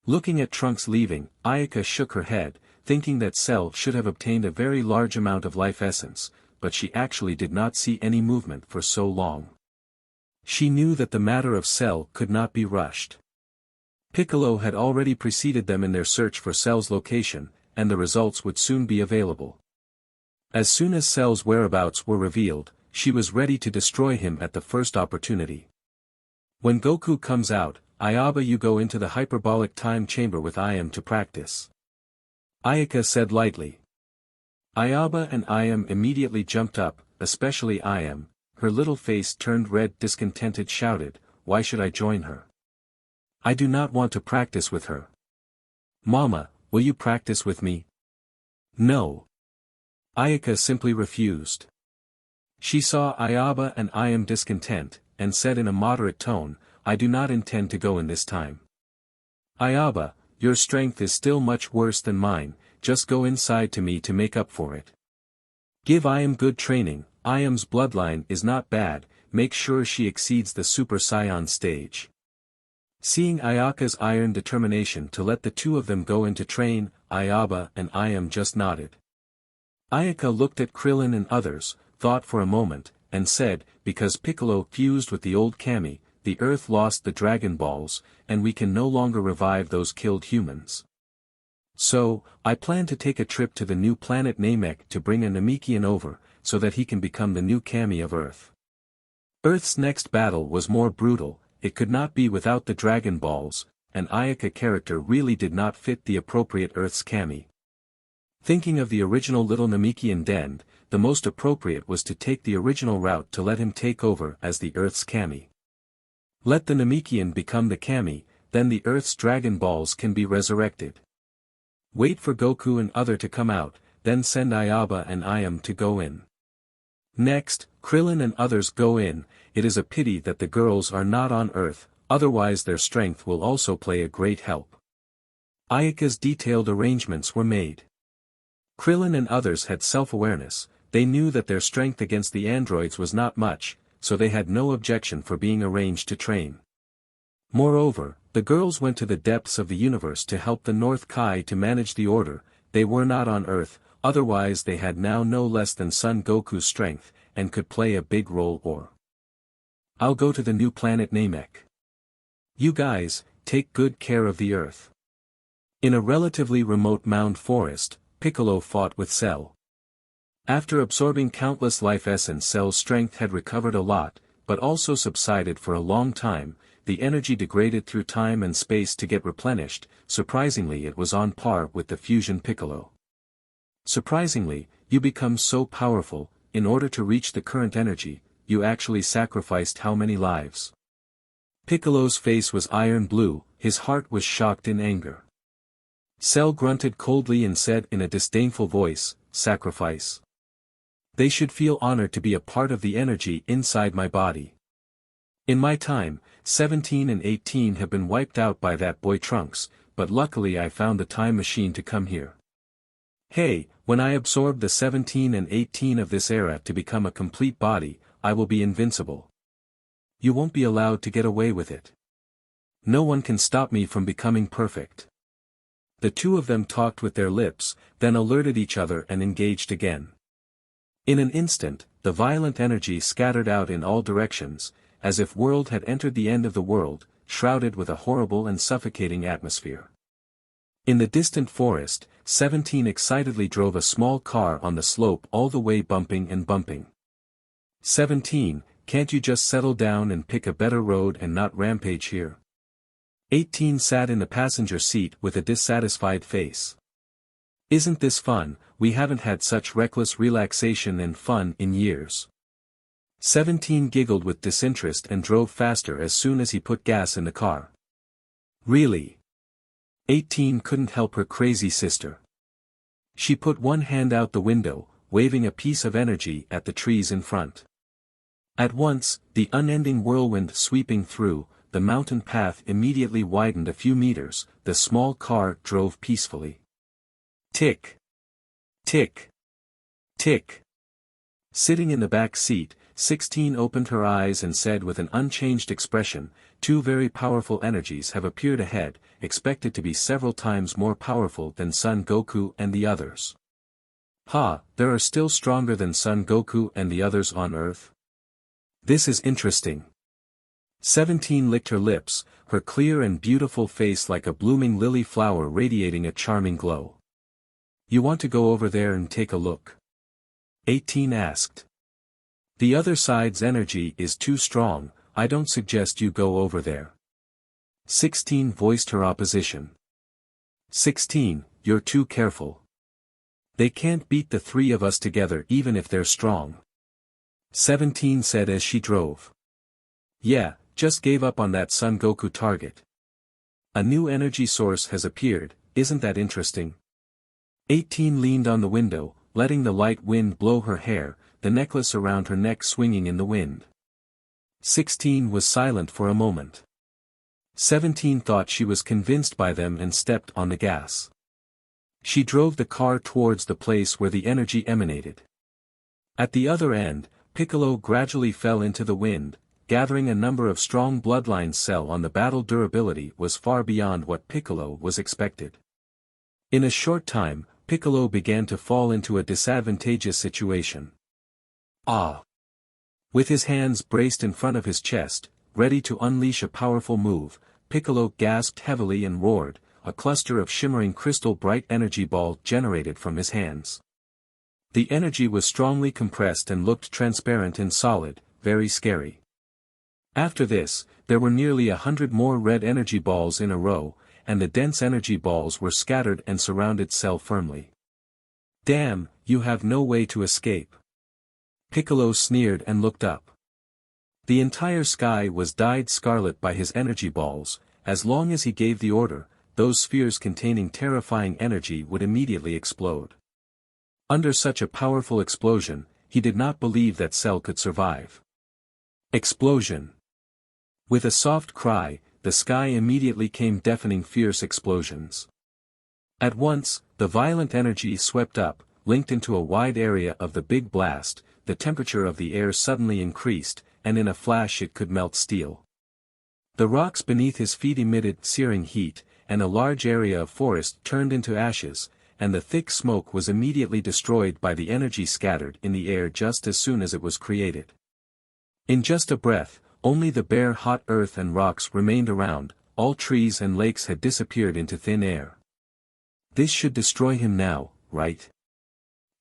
Looking at Trunks leaving, Ayaka shook her head, thinking that Cell should have obtained a very large amount of life essence, but she actually did not see any movement for so long. She knew that the matter of Cell could not be rushed. Piccolo had already preceded them in their search for Cell's location, and the results would soon be available. As soon as Cell's whereabouts were revealed, she was ready to destroy him at the first opportunity. When Goku comes out, Ayaba you go into the hyperbolic time chamber with Iam to practice. Ayaka said lightly. Ayaba and Iam immediately jumped up, especially Iam, her little face turned red discontented shouted, why should I join her? I do not want to practice with her. Mama, will you practice with me? No. Ayaka simply refused. She saw Ayaba and Iam discontent, and said in a moderate tone, I do not intend to go in this time. Ayaba, your strength is still much worse than mine, just go inside to me to make up for it. Give Iam good training, Iam's bloodline is not bad, make sure she exceeds the Super Saiyan stage. Seeing Ayaka's iron determination to let the two of them go in to train, Ayaba and Iam just nodded. Ayaka looked at Krillin and others, thought for a moment, and said, because Piccolo fused with the old Kami, the Earth lost the Dragon Balls, and we can no longer revive those killed humans. So, I plan to take a trip to the new planet Namek to bring a Namekian over, so that he can become the new Kami of Earth. Earth's next battle was more brutal, it could not be without the Dragon Balls, and Ayaka character really did not fit the appropriate Earth's Kami. Thinking of the original little Namekian Den, the most appropriate was to take the original route to let him take over as the Earth's Kami. Let the Namekian become the Kami, then the Earth's Dragon Balls can be resurrected. Wait for Goku and other to come out, then send Ayaba and Iam to go in. Next, Krillin and others go in. It is a pity that the girls are not on Earth, otherwise their strength will also play a great help. Ayaka's detailed arrangements were made. Krillin and others had self-awareness, they knew that their strength against the androids was not much, so they had no objection for being arranged to train. Moreover, the girls went to the depths of the universe to help the North Kai to manage the order, they were not on Earth, otherwise they had now no less than Son Goku's strength, and could play a big role or. I'll go to the new planet Namek. You guys, take good care of the Earth. In a relatively remote mound forest, Piccolo fought with Cell. After absorbing countless life essence, Cell's strength had recovered a lot, but also subsided for a long time, the energy degraded through time and space to get replenished, surprisingly it was on par with the fusion Piccolo. Surprisingly, you become so powerful, in order to reach the current energy, you actually sacrificed how many lives? Piccolo's face was iron blue, his heart was shocked in anger. Cell grunted coldly and said in a disdainful voice, sacrifice. They should feel honored to be a part of the energy inside my body. In my time, 17 and 18 have been wiped out by that boy Trunks, but luckily I found the time machine to come here. Hey, when I absorb the 17 and 18 of this era to become a complete body, I will be invincible. You won't be allowed to get away with it. No one can stop me from becoming perfect. The two of them talked with their lips, then alerted each other and engaged again. In an instant, the violent energy scattered out in all directions, as if world had entered the end of the world, shrouded with a horrible and suffocating atmosphere. In the distant forest, 17 excitedly drove a small car on the slope all the way bumping and bumping. 17, can't you just settle down and pick a better road and not rampage here? 18 sat in the passenger seat with a dissatisfied face. Isn't this fun? We haven't had such reckless relaxation and fun in years. 17 giggled with disinterest and drove faster as soon as he put gas in the car. Really? 18 couldn't help her crazy sister. She put one hand out the window, waving a piece of energy at the trees in front. At once, the unending whirlwind sweeping through, the mountain path immediately widened a few meters, the small car drove peacefully. Tick. Tick. Tick. Sitting in the back seat, 16 opened her eyes and said with an unchanged expression, two very powerful energies have appeared ahead, expected to be several times more powerful than Son Goku and the others. Ha, there are still stronger than Son Goku and the others on Earth? This is interesting. 17 licked her lips, her clear and beautiful face like a blooming lily flower radiating a charming glow. You want to go over there and take a look? 18 asked. The other side's energy is too strong, I don't suggest you go over there. 16 voiced her opposition. 16, you're too careful. They can't beat the three of us together even if they're strong. 17 said as she drove. Yeah, just gave up on that Son Goku target. A new energy source has appeared, isn't that interesting? 18 leaned on the window, letting the light wind blow her hair, the necklace around her neck swinging in the wind. 16 was silent for a moment. 17 thought she was convinced by them and stepped on the gas. She drove the car towards the place where the energy emanated. At the other end, Piccolo gradually fell into the wind, gathering a number of strong bloodlines. Cell on the battle durability was far beyond what Piccolo was expected. In a short time, Piccolo began to fall into a disadvantageous situation. Ah! With his hands braced in front of his chest, ready to unleash a powerful move, Piccolo gasped heavily and roared. A cluster of shimmering crystal bright energy ball generated from his hands. The energy was strongly compressed and looked transparent and solid, very scary. After this, there were nearly 100 more red energy balls in a row, and the dense energy balls were scattered and surrounded Cell firmly. Damn, you have no way to escape. Piccolo sneered and looked up. The entire sky was dyed scarlet by his energy balls. As long as he gave the order, those spheres containing terrifying energy would immediately explode. Under such a powerful explosion, he did not believe that Cell could survive. Explosion! With a soft cry, the sky immediately came deafening fierce explosions. At once, the violent energy swept up, linked into a wide area of the big blast. The temperature of the air suddenly increased, and in a flash it could melt steel. The rocks beneath his feet emitted searing heat, and a large area of forest turned into ashes, and the thick smoke was immediately destroyed by the energy scattered in the air just as soon as it was created. In just a breath, only the bare hot earth and rocks remained around. All trees and lakes had disappeared into thin air. This should destroy him now, right?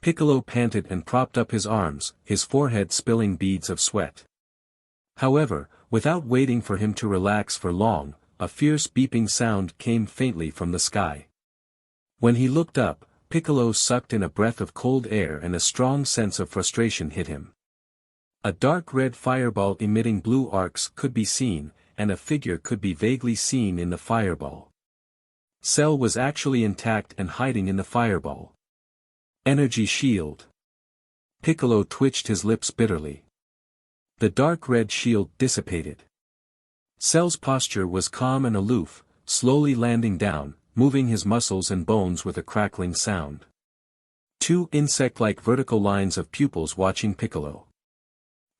Piccolo panted and propped up his arms, his forehead spilling beads of sweat. However, without waiting for him to relax for long, a fierce beeping sound came faintly from the sky. When he looked up, Piccolo sucked in a breath of cold air and a strong sense of frustration hit him. A dark red fireball emitting blue arcs could be seen, and a figure could be vaguely seen in the fireball. Cell was actually intact and hiding in the fireball. Energy shield. Piccolo twitched his lips bitterly. The dark red shield dissipated. Cell's posture was calm and aloof, slowly landing down, moving his muscles and bones with a crackling sound. Two insect-like vertical lines of pupils watching Piccolo.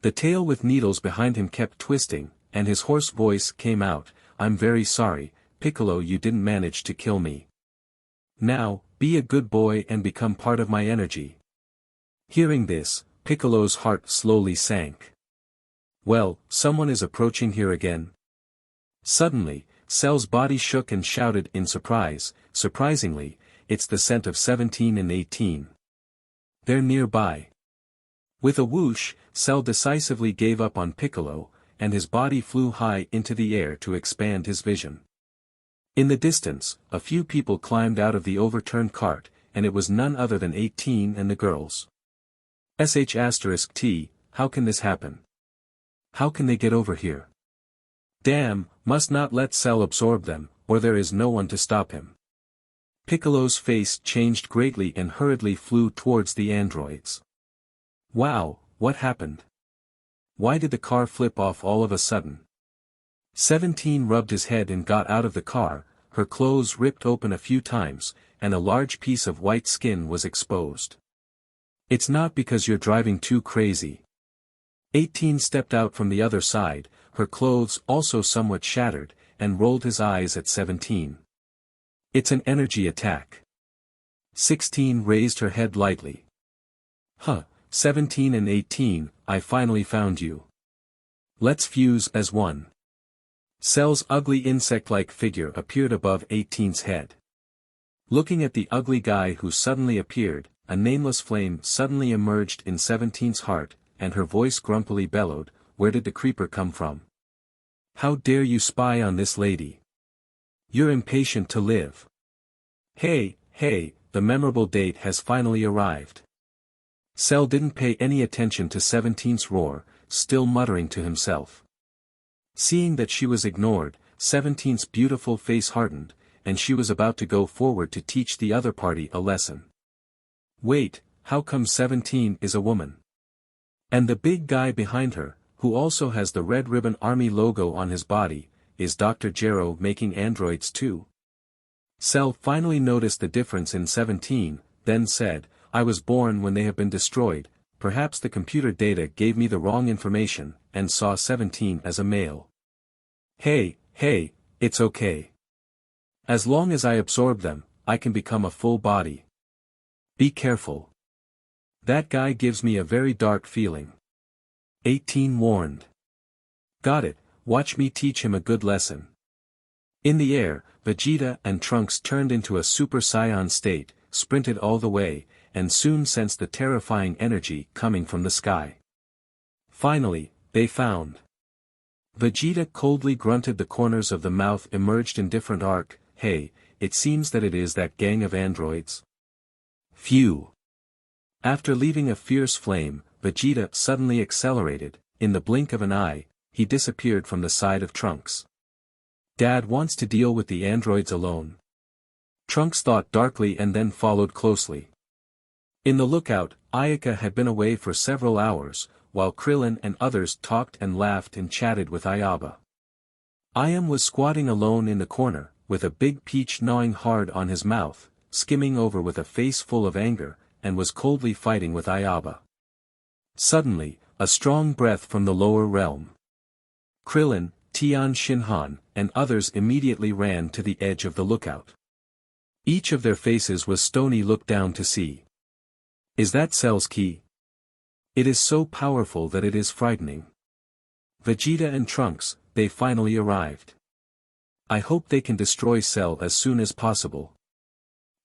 The tail with needles behind him kept twisting, and his hoarse voice came out, "I'm very sorry, Piccolo, you didn't manage to kill me. Now, be a good boy and become part of my energy." Hearing this, Piccolo's heart slowly sank. Well, someone is approaching here again. Suddenly, Cell's body shook and shouted in surprise, "Surprisingly, it's the scent of 17 and 18. They're nearby." With a whoosh, Cell decisively gave up on Piccolo, and his body flew high into the air to expand his vision. In the distance, a few people climbed out of the overturned cart, and it was none other than 18 and the girls. *T, how can this happen? How can they get over here? Damn, must not let Cell absorb them, or there is no one to stop him. Piccolo's face changed greatly and hurriedly flew towards the androids. Wow, what happened? Why did the car flip off all of a sudden? 17 rubbed his head and got out of the car, her clothes ripped open a few times, and a large piece of white skin was exposed. It's not because you're driving too crazy. 18 stepped out from the other side, her clothes also somewhat shattered, and rolled his eyes at 17. It's an energy attack. 16 raised her head lightly. 17 and 18, I finally found you. Let's fuse as one. Cell's ugly insect-like figure appeared above 18's head. Looking at the ugly guy who suddenly appeared, a nameless flame suddenly emerged in 17's heart, and her voice grumpily bellowed, "Where did the creeper come from? How dare you spy on this lady? You're impatient to live. Hey, the memorable date has finally arrived." Cell didn't pay any attention to 17's roar, still muttering to himself. Seeing that she was ignored, 17's beautiful face hardened, and she was about to go forward to teach the other party a lesson. Wait, how come 17 is a woman? And the big guy behind her, who also has the Red Ribbon Army logo on his body, is Dr. Gero making androids too? Cell finally noticed the difference in 17, then said, "I was born when they have been destroyed, perhaps the computer data gave me the wrong information, and saw 17 as a male. Hey, it's okay. As long as I absorb them, I can become a full body. Be careful. That guy gives me a very dark feeling. 18 warned. Got it, watch me teach him a good lesson. In the air, Vegeta and Trunks turned into a Super Saiyan state, sprinted all the way, and soon sensed the terrifying energy coming from the sky. Finally, they found. Vegeta coldly grunted, the corners of the mouth emerged in different arc. Hey, it seems that it is that gang of androids. Phew. After leaving a fierce flame, Vegeta suddenly accelerated. In the blink of an eye, he disappeared from the side of Trunks. Dad wants to deal with the androids alone. Trunks thought darkly and then followed closely. In the lookout, Ayaka had been away for several hours, while Krillin and others talked and laughed and chatted with Ayaba. Ayam was squatting alone in the corner, with a big peach gnawing hard on his mouth, skimming over with a face full of anger, and was coldly fighting with Ayaba. Suddenly, a strong breath from the lower realm. Krillin, Tian Shinhan, and others immediately ran to the edge of the lookout. Each of their faces was stony. Look down to see. Is that Cell's ki? It is so powerful that it is frightening. Vegeta and Trunks, they finally arrived. I hope they can destroy Cell as soon as possible.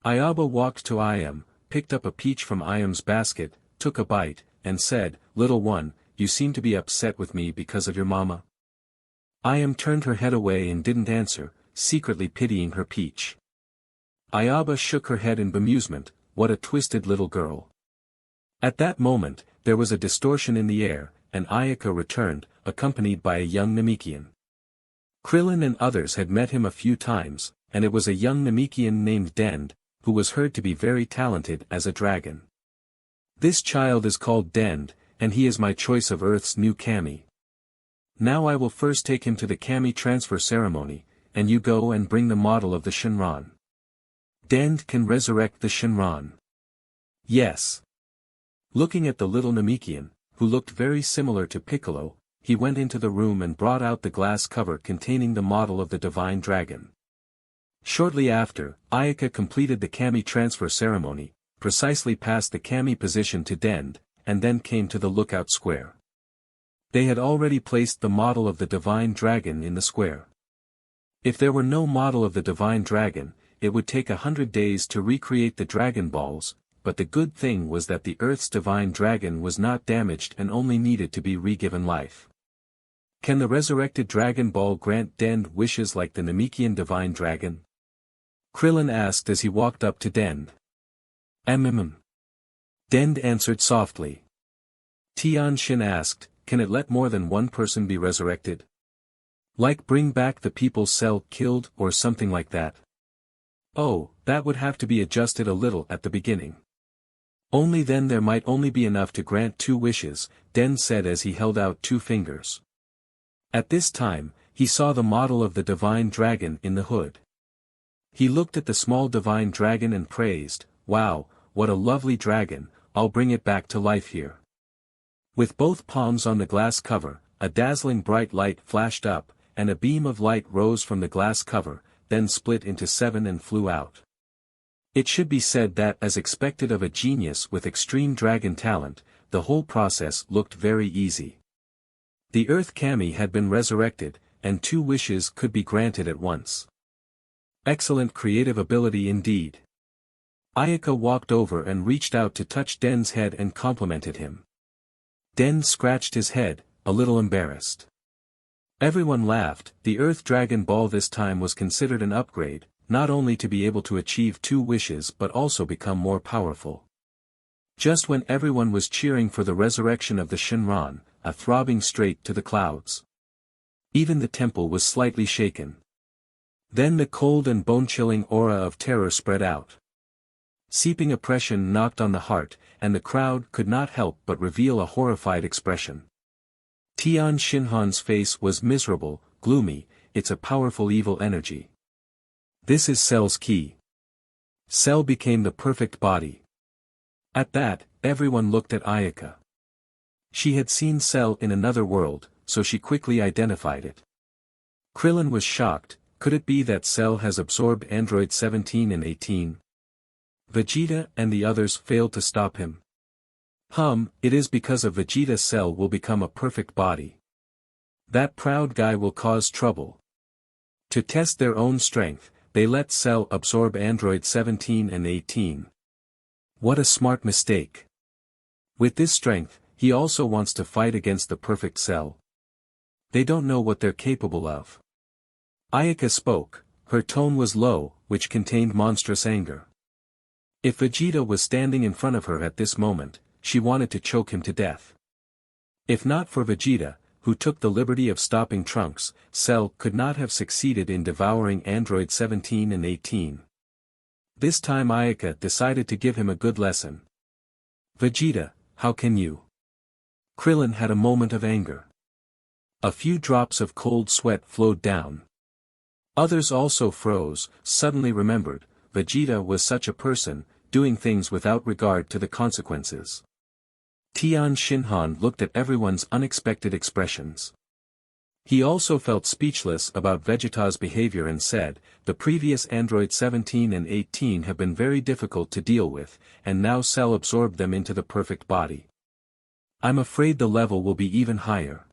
Ayaba walked to Ayam, picked up a peach from Ayam's basket, took a bite, and said, "Little one, you seem to be upset with me because of your mama." Ayam turned her head away and didn't answer, secretly pitying her peach. Ayaba shook her head in bemusement. What a twisted little girl. At that moment, there was a distortion in the air, and Ayaka returned, accompanied by a young Namekian. Krillin and others had met him a few times, and it was a young Namekian named Dend, who was heard to be very talented as a dragon. This child is called Dend, and he is my choice of Earth's new Kami. Now I will first take him to the Kami transfer ceremony, and you go and bring the model of the Shinran. Dend can resurrect the Shinran. Yes. Looking at the little Namekian, who looked very similar to Piccolo, he went into the room and brought out the glass cover containing the model of the divine dragon. Shortly after, Ayaka completed the Kami transfer ceremony, precisely passed the Kami position to Dend, and then came to the lookout square. They had already placed the model of the divine dragon in the square. If there were no model of the divine dragon, it would take 100 days to recreate the Dragon Balls, but the good thing was that the Earth's divine dragon was not damaged and only needed to be re-given life. Can the resurrected Dragon Ball grant Dend wishes like the Namekian divine dragon? Krillin asked as he walked up to Dend. Dend answered softly. Tian Shin asked, can it let more than one person be resurrected? Like bring back the people's Cell killed or something like that? Oh, that would have to be adjusted a little at the beginning. Only then there might only be enough to grant 2 wishes, Dend said as he held out 2 fingers. At this time, he saw the model of the divine dragon in the hood. He looked at the small divine dragon and praised, wow, what a lovely dragon, I'll bring it back to life here. With both palms on the glass cover, a dazzling bright light flashed up, and a beam of light rose from the glass cover, then split into 7 and flew out. It should be said that as expected of a genius with extreme dragon talent, the whole process looked very easy. The Earth Kami had been resurrected, and 2 wishes could be granted at once. Excellent creative ability indeed. Ayaka walked over and reached out to touch Dend's head and complimented him. Dend scratched his head, a little embarrassed. Everyone laughed. The Earth Dragon Ball this time was considered an upgrade, not only to be able to achieve 2 wishes but also become more powerful. Just when everyone was cheering for the resurrection of the Shinran, a throbbing straight to the clouds. Even the temple was slightly shaken. Then the cold and bone-chilling aura of terror spread out. Seeping oppression knocked on the heart, and the crowd could not help but reveal a horrified expression. Tian Shinhan's face was miserable, gloomy. It's a powerful evil energy. This is Cell's ki. Cell became the perfect body. At that, everyone looked at Ayaka. She had seen Cell in another world, so she quickly identified it. Krillin was shocked. Could it be that Cell has absorbed Android 17 and 18? Vegeta and the others failed to stop him. It is because of Vegeta Cell will become a perfect body. That proud guy will cause trouble. To test their own strength, they let Cell absorb Android 17 and 18. What a smart mistake. With this strength, he also wants to fight against the perfect Cell. They don't know what they're capable of. Ayaka spoke, her tone was low, which contained monstrous anger. If Vegeta was standing in front of her at this moment, she wanted to choke him to death. If not for Vegeta, who took the liberty of stopping Trunks, Cell could not have succeeded in devouring Android 17 and 18. This time Ayaka decided to give him a good lesson. Vegeta, how can you? Krillin had a moment of anger. A few drops of cold sweat flowed down. Others also froze, suddenly remembered, Vegeta was such a person, doing things without regard to the consequences. Tian Shinhan looked at everyone's unexpected expressions. He also felt speechless about Vegeta's behavior and said, the previous Android 17 and 18 have been very difficult to deal with, and now Cell absorbed them into the perfect body. I'm afraid the level will be even higher.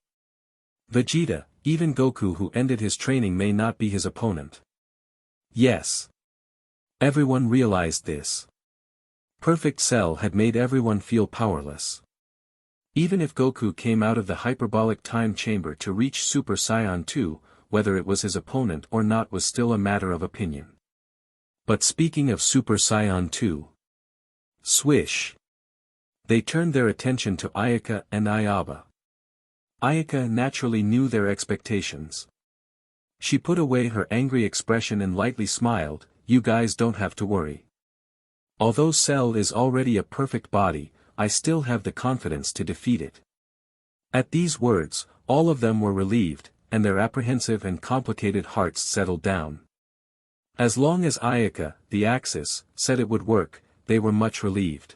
Vegeta, even Goku who ended his training may not be his opponent. Yes. Everyone realized this. Perfect Cell had made everyone feel powerless. Even if Goku came out of the hyperbolic time chamber to reach Super Saiyan 2, whether it was his opponent or not was still a matter of opinion. But speaking of Super Saiyan 2. Swish. They turned their attention to Ayaka and Ayaba. Ayaka naturally knew their expectations. She put away her angry expression and lightly smiled, you guys don't have to worry. Although Cell is already a perfect body, I still have the confidence to defeat it. At these words, all of them were relieved, and their apprehensive and complicated hearts settled down. As long as Ayaka, the Axis, said it would work, they were much relieved.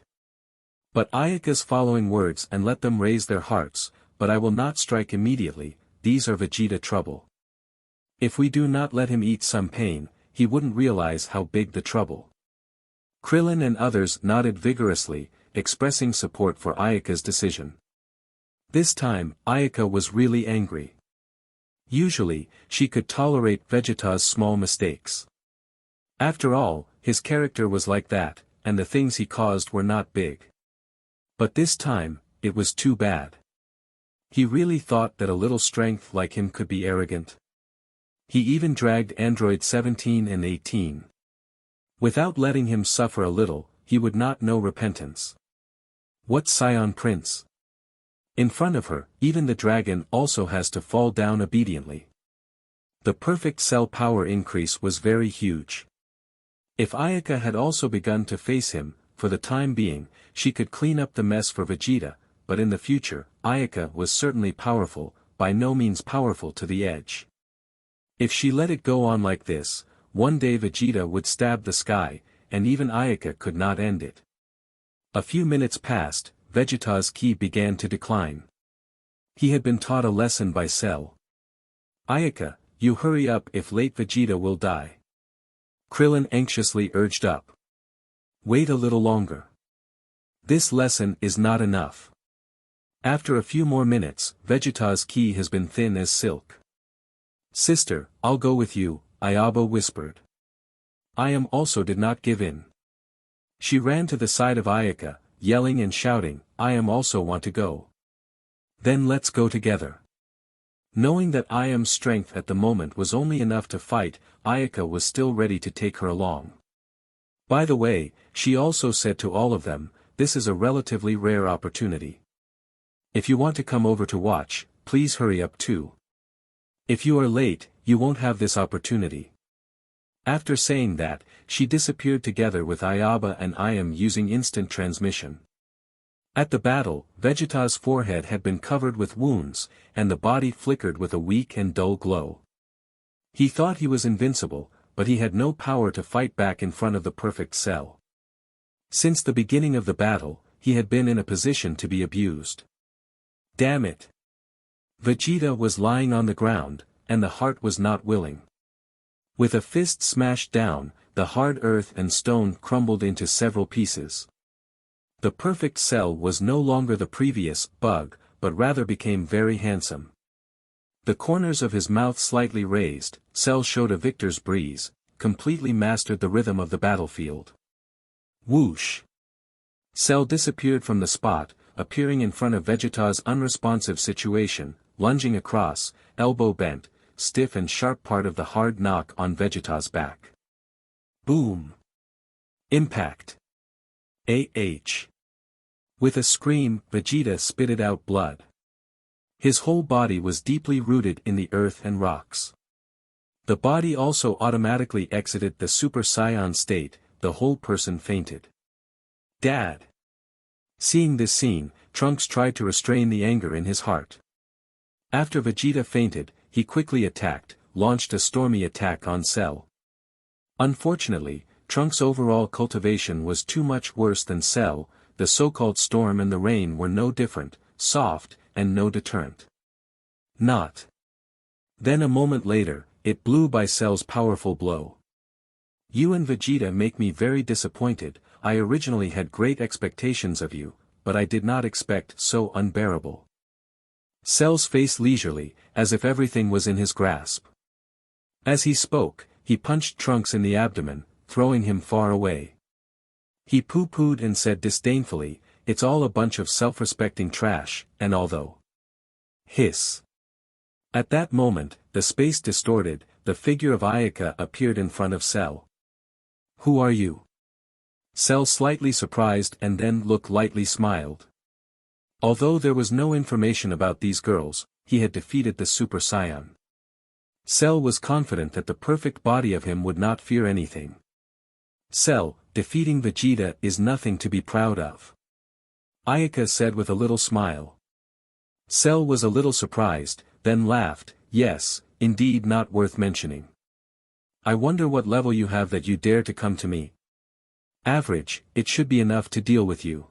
But Ayaka's following words and let them raise their hearts, but I will not strike immediately, these are Vegeta trouble. If we do not let him eat some pain, he wouldn't realize how big the trouble. Krillin and others nodded vigorously, expressing support for Ayaka's decision. This time, Ayaka was really angry. Usually, she could tolerate Vegeta's small mistakes. After all, his character was like that, and the things he caused were not big. But this time, it was too bad. He really thought that a little strength like him could be arrogant. He even dragged Android 17 and 18. Without letting him suffer a little, he would not know repentance. What Saiyan Prince? In front of her, even the dragon also has to fall down obediently. The perfect Cell power increase was very huge. If Ayaka had also begun to face him, for the time being, she could clean up the mess for Vegeta, but in the future, Ayaka was certainly powerful, by no means powerful to the edge. If she let it go on like this, one day Vegeta would stab the sky, and even Ayaka could not end it. A few minutes passed, Vegeta's ki began to decline. He had been taught a lesson by Cell. Ayaka, you hurry up if late Vegeta will die. Krillin anxiously urged up. Wait a little longer. This lesson is not enough. After a few more minutes, Vegeta's ki has been thin as silk. Sister, I'll go with you, Ayaba whispered. Ayam also did not give in. She ran to the side of Ayaka, yelling and shouting, Ayam also want to go. Then let's go together. Knowing that Ayam's strength at the moment was only enough to fight, Ayaka was still ready to take her along. By the way, she also said to all of them, this is a relatively rare opportunity. If you want to come over to watch, please hurry up too. If you are late, you won't have this opportunity. After saying that, she disappeared together with Ayaba and Ayam using instant transmission. At the battle, Vegeta's forehead had been covered with wounds, and the body flickered with a weak and dull glow. He thought he was invincible, but he had no power to fight back in front of the perfect Cell. Since the beginning of the battle, he had been in a position to be abused. Damn it! Vegeta was lying on the ground, and the heart was not willing. With a fist smashed down, the hard earth and stone crumbled into several pieces. The perfect Cell was no longer the previous bug, but rather became very handsome. The corners of his mouth slightly raised, Cell showed a victor's breeze, completely mastered the rhythm of the battlefield. Whoosh! Cell disappeared from the spot, appearing in front of Vegeta's unresponsive situation, lunging across, elbow bent, stiff and sharp part of the hard knock on Vegeta's back. Boom! Impact! Ah! With a scream, Vegeta spitted out blood. His whole body was deeply rooted in the earth and rocks. The body also automatically exited the Super Saiyan state, the whole person fainted. Dad! Seeing this scene, Trunks tried to restrain the anger in his heart. After Vegeta fainted, he quickly attacked, launched a stormy attack on Cell. Unfortunately, Trunks' overall cultivation was too much worse than Cell. The so-called storm and the rain were no different, soft, and no deterrent. Not. Then a moment later, it blew by Cell's powerful blow. You and Vegeta make me very disappointed. I originally had great expectations of you, but I did not expect so unbearable. Cell's face leisurely, as if everything was in his grasp. As he spoke, he punched Trunks in the abdomen, throwing him far away. He pooh-poohed and said disdainfully, "It's all a bunch of self-respecting trash," and although. Hiss. At that moment, the space distorted, the figure of Ayaka appeared in front of Cell. "Who are you?" Cell slightly surprised and then lightly smiled. Although there was no information about these girls, he had defeated the Super Saiyan. Cell was confident that the perfect body of him would not fear anything. Cell, defeating Vegeta is nothing to be proud of. Ayaka said with a little smile. Cell was a little surprised, then laughed, "Yes, indeed not worth mentioning. I wonder what level you have that you dare to come to me. Average, it should be enough to deal with you."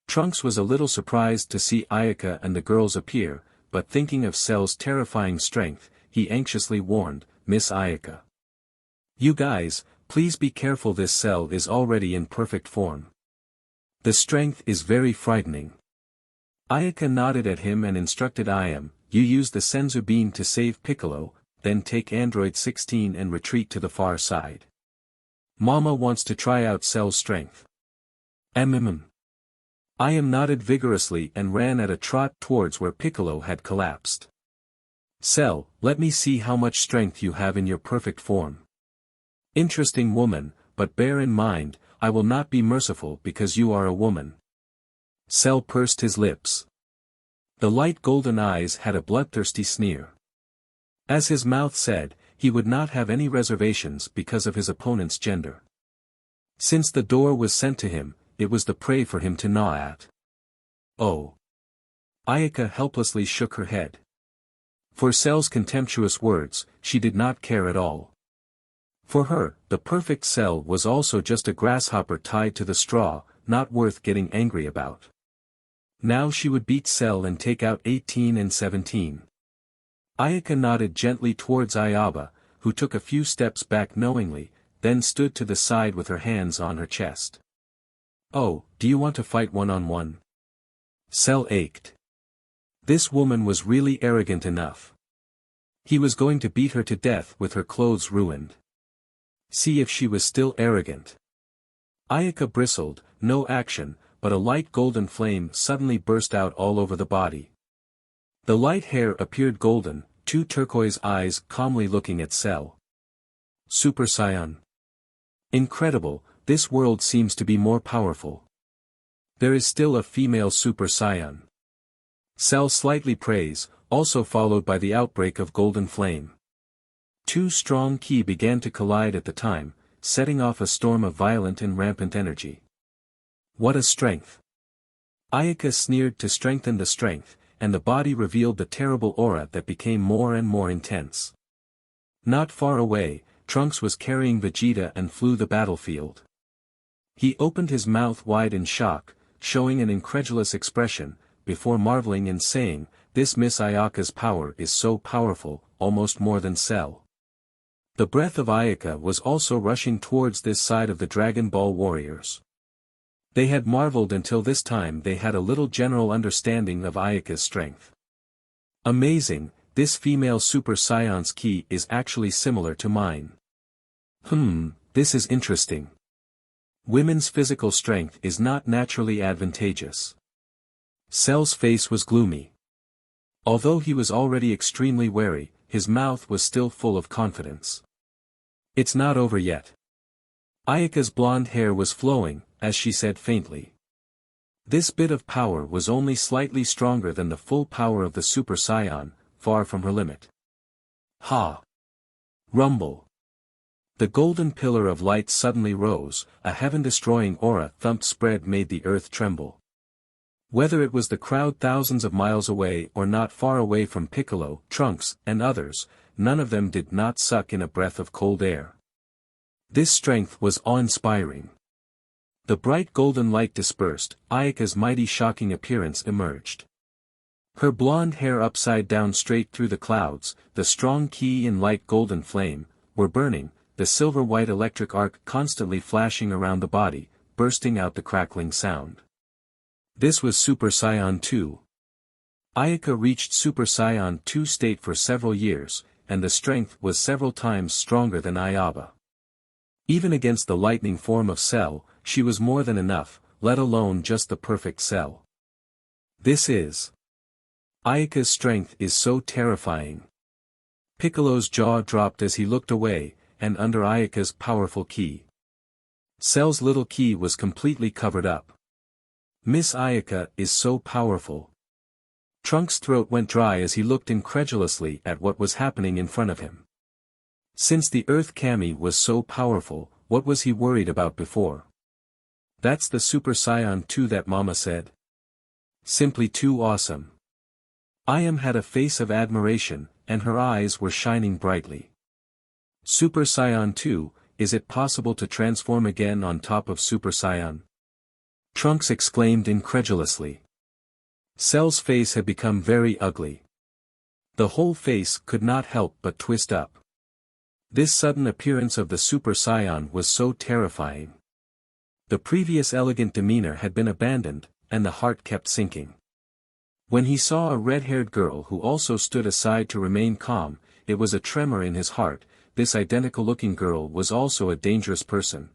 Trunks was a little surprised to see Ayaka and the girls appear, but thinking of Cell's terrifying strength, he anxiously warned, "Miss Ayaka. You guys, please be careful, this Cell is already in perfect form. The strength is very frightening." Ayaka nodded at him and instructed Iam, "You use the Senzu bean to save Piccolo, then take Android 16 and retreat to the far side. Mama wants to try out Cell's strength." Iam nodded vigorously and ran at a trot towards where Piccolo had collapsed. "Cell, let me see how much strength you have in your perfect form." "Interesting woman, but bear in mind, I will not be merciful because you are a woman." Cell pursed his lips. The light golden eyes had a bloodthirsty sneer. As his mouth said, he would not have any reservations because of his opponent's gender. Since the door was sent to him, it was the prey for him to gnaw at. Oh. Ayaka helplessly shook her head. For Cell's contemptuous words, she did not care at all. For her, the perfect Cell was also just a grasshopper tied to the straw, not worth getting angry about. Now she would beat Cell and take out 18 and 17. Ayaka nodded gently towards Ayaba, who took a few steps back knowingly, then stood to the side with her hands on her chest. "Oh, do you want to fight one-on-one?" Cell ached. This woman was really arrogant enough. He was going to beat her to death with her clothes ruined. See if she was still arrogant. Ayaka bristled, no action, but a light golden flame suddenly burst out all over the body. The light hair appeared golden, two turquoise eyes calmly looking at Cell. Super Saiyan. Incredible, this world seems to be more powerful. There is still a female Super Saiyan. Cell slightly praised, also followed by the outbreak of golden flame. Two strong ki began to collide at the time, setting off a storm of violent and rampant energy. What a strength! Ayaka sneered to strengthen the strength, and the body revealed the terrible aura that became more and more intense. Not far away, Trunks was carrying Vegeta and flew the battlefield. He opened his mouth wide in shock, showing an incredulous expression, before marveling and saying, "This Miss Ayaka's power is so powerful, almost more than Cell." The breath of Ayaka was also rushing towards this side of the Dragon Ball warriors. They had marveled until this time they had a little general understanding of Ayaka's strength. Amazing, this female Super Saiyan's ki is actually similar to mine. This is interesting. Women's physical strength is not naturally advantageous. Cell's face was gloomy. Although he was already extremely wary, his mouth was still full of confidence. "It's not over yet." Ayaka's blonde hair was flowing, as she said faintly. This bit of power was only slightly stronger than the full power of the Super Saiyan, far from her limit. Ha! Rumble! The golden pillar of light suddenly rose, a heaven-destroying aura thumped spread made the earth tremble. Whether it was the crowd thousands of miles away or not far away from Piccolo, Trunks, and others, none of them did not suck in a breath of cold air. This strength was awe-inspiring. The bright golden light dispersed, Ayaka's mighty shocking appearance emerged. Her blonde hair upside down straight through the clouds, the strong ki and light golden flame, were burning, the silver-white electric arc constantly flashing around the body, bursting out the crackling sound. This was Super Saiyan 2. Ayaka reached Super Saiyan 2 state for several years, and the strength was several times stronger than Ayaba. Even against the lightning form of Cell, she was more than enough, let alone just the perfect Cell. This is. Ayaka's strength is so terrifying. Piccolo's jaw dropped as he looked away, and under Ayaka's powerful ki. Cell's little ki was completely covered up. Miss Ayaka is so powerful. Trunks' throat went dry as he looked incredulously at what was happening in front of him. Since the Earth Kami was so powerful, what was he worried about before? "That's the Super Saiyan 2 that Mama said. Simply too awesome." Ayam had a face of admiration, and her eyes were shining brightly. "Super Saiyan 2, is it possible to transform again on top of Super Saiyan?" Trunks exclaimed incredulously. Cell's face had become very ugly. The whole face could not help but twist up. This sudden appearance of the Super Saiyan was so terrifying. The previous elegant demeanor had been abandoned, and the heart kept sinking. When he saw a red-haired girl who also stood aside to remain calm, it was a tremor in his heart. This identical-looking girl was also a dangerous person.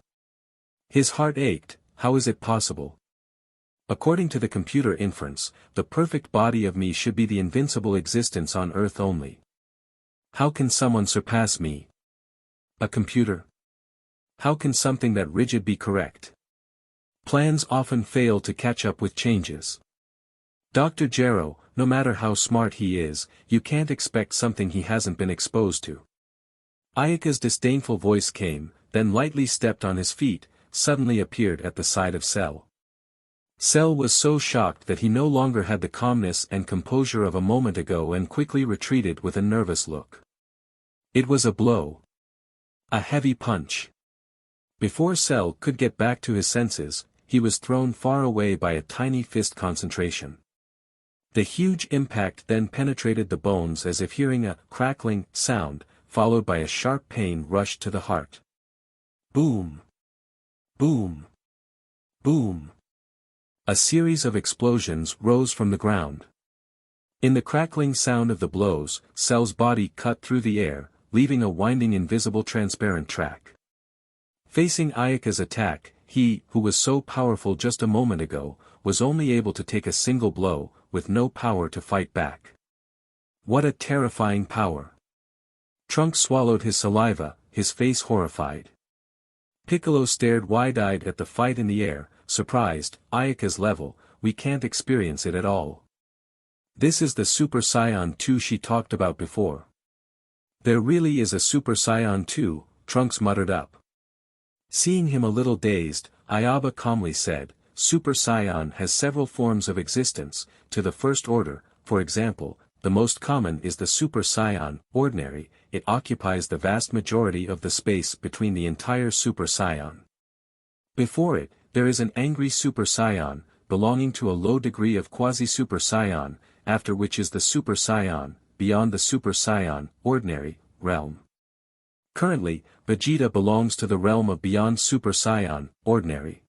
His heart ached. How is it possible? According to the computer inference, the perfect body of me should be the invincible existence on Earth only. How can someone surpass me? A computer? How can something that rigid be correct? Plans often fail to catch up with changes. Dr. Gero, no matter how smart he is, you can't expect something he hasn't been exposed to. Ayaka's disdainful voice came, then lightly stepped on his feet, suddenly appeared at the side of Cell. Cell was so shocked that he no longer had the calmness and composure of a moment ago and quickly retreated with a nervous look. It was a blow. A heavy punch. Before Cell could get back to his senses, he was thrown far away by a tiny fist concentration. The huge impact then penetrated the bones as if hearing a crackling sound, followed by a sharp pain rushed to the heart. Boom! Boom! Boom! A series of explosions rose from the ground. In the crackling sound of the blows, Cell's body cut through the air, leaving a winding invisible transparent track. Facing Ayaka's attack, he, who was so powerful just a moment ago, was only able to take a single blow, with no power to fight back. What a terrifying power! Trunks swallowed his saliva, his face horrified. Piccolo stared wide-eyed at the fight in the air, surprised. Ayaka's level, we can't experience it at all. This is the Super Saiyan 2 she talked about before. There really is a Super Saiyan 2, Trunks muttered up. Seeing him a little dazed, Ayaba calmly said, Super Saiyan has several forms of existence, to the first order, for example, the most common is the Super Saiyan, ordinary, it occupies the vast majority of the space between the entire Super Saiyan. Before it, there is an angry Super Saiyan, belonging to a low degree of quasi-super Saiyan, after which is the Super Saiyan, beyond the Super Saiyan, ordinary, realm. Currently, Vegeta belongs to the realm of beyond Super Saiyan, ordinary.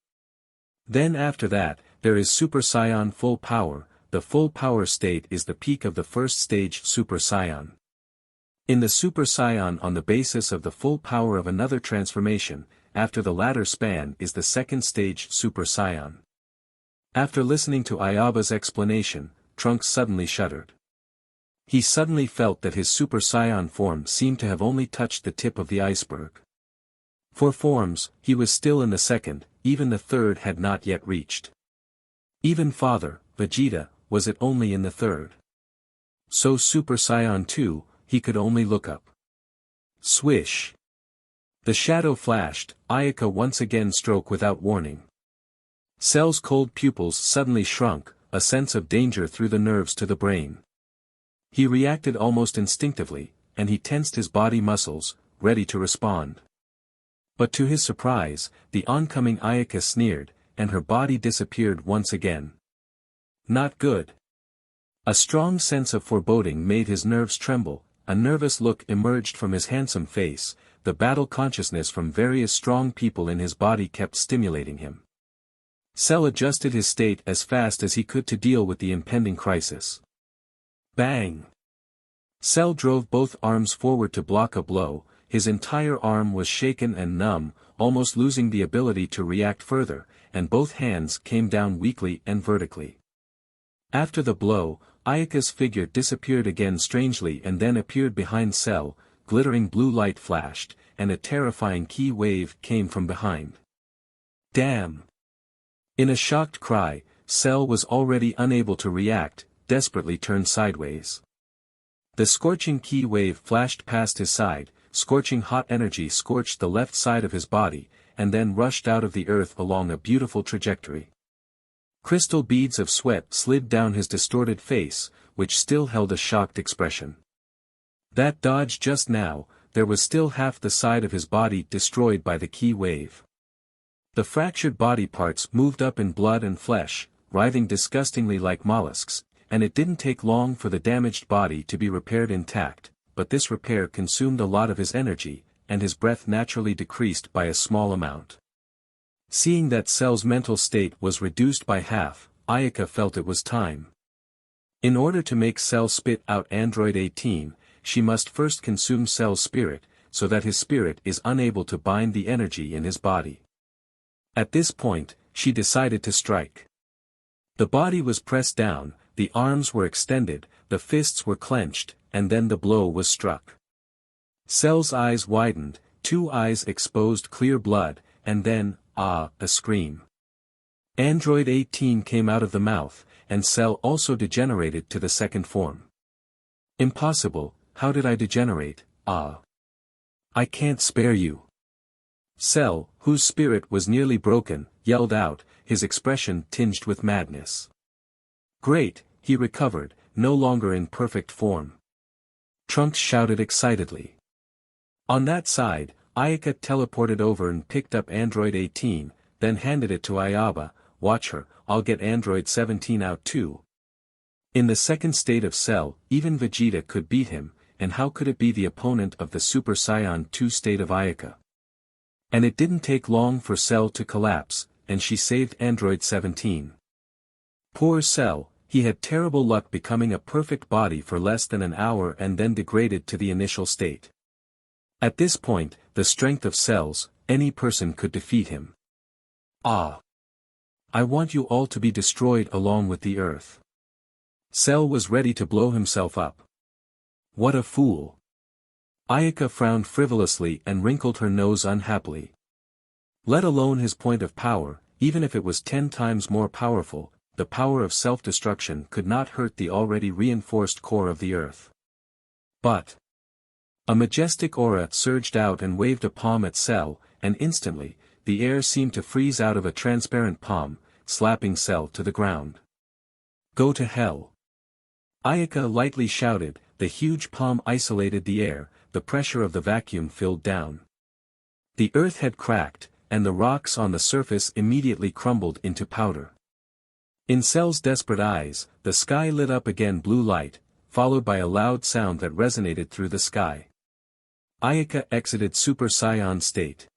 Then after that, there is Super Saiyan full power. The full power state is the peak of the first stage Super Saiyan. In the Super Saiyan on the basis of the full power of another transformation, after the latter span is the second stage Super Saiyan. After listening to Ayaba's explanation, Trunks suddenly shuddered. He suddenly felt that his Super Saiyan form seemed to have only touched the tip of the iceberg. For forms, he was still in the second, even the third had not yet reached. Even Father, Vegeta, was it only in the third. So Super Saiyan 2, he could only look up. Swish! The shadow flashed, Ayaka once again struck without warning. Cell's cold pupils suddenly shrunk, a sense of danger through the nerves to the brain. He reacted almost instinctively, and he tensed his body muscles, ready to respond. But to his surprise, the oncoming Ayaka sneered, and her body disappeared once again. Not good. A strong sense of foreboding made his nerves tremble, a nervous look emerged from his handsome face, the battle consciousness from various strong people in his body kept stimulating him. Cell adjusted his state as fast as he could to deal with the impending crisis. Bang! Cell drove both arms forward to block a blow, his entire arm was shaken and numb, almost losing the ability to react further, and both hands came down weakly and vertically. After the blow, Ayaka's figure disappeared again strangely and then appeared behind Cell, glittering blue light flashed, and a terrifying ki wave came from behind. Damn! In a shocked cry, Cell was already unable to react, desperately turned sideways. The scorching ki wave flashed past his side, scorching hot energy scorched the left side of his body, and then rushed out of the earth along a beautiful trajectory. Crystal beads of sweat slid down his distorted face, which still held a shocked expression. That dodge just now, there was still half the side of his body destroyed by the ki wave. The fractured body parts moved up in blood and flesh, writhing disgustingly like mollusks, and it didn't take long for the damaged body to be repaired intact, but this repair consumed a lot of his energy, and his breath naturally decreased by a small amount. Seeing that Cell's mental state was reduced by half, Ayaka felt it was time. In order to make Cell spit out Android 18, she must first consume Cell's spirit, so that his spirit is unable to bind the energy in his body. At this point, she decided to strike. The body was pressed down, the arms were extended, the fists were clenched, and then the blow was struck. Cell's eyes widened, 2 eyes exposed clear blood, and then, a scream. Android 18 came out of the mouth, and Cell also degenerated to the second form. Impossible, how did I degenerate? I can't spare you. Cell, whose spirit was nearly broken, yelled out, his expression tinged with madness. Great, he recovered, no longer in perfect form. Trunks shouted excitedly. On that side, Ayaka teleported over and picked up Android 18, then handed it to Ayaba. Watch her, I'll get Android 17 out too. In the second state of Cell, even Vegeta could beat him, and how could it be the opponent of the Super Saiyan 2 state of Ayaka? And it didn't take long for Cell to collapse, and she saved Android 17. Poor Cell, he had terrible luck becoming a perfect body for less than an hour and then degraded to the initial state. At this point, the strength of Cell's, any person could defeat him. I want you all to be destroyed along with the earth. Cell was ready to blow himself up. What a fool. Ayaka frowned frivolously and wrinkled her nose unhappily. Let alone his point of power, even if it was 10 times more powerful, the power of self-destruction could not hurt the already reinforced core of the earth. But a majestic aura surged out and waved a palm at Cell, and instantly, the air seemed to freeze out of a transparent palm, slapping Cell to the ground. Go to hell. Ayaka lightly shouted, the huge palm isolated the air, the pressure of the vacuum filled down. The earth had cracked, and the rocks on the surface immediately crumbled into powder. In Cell's desperate eyes, the sky lit up again blue light, followed by a loud sound that resonated through the sky. Ayaka exited Super Saiyan state.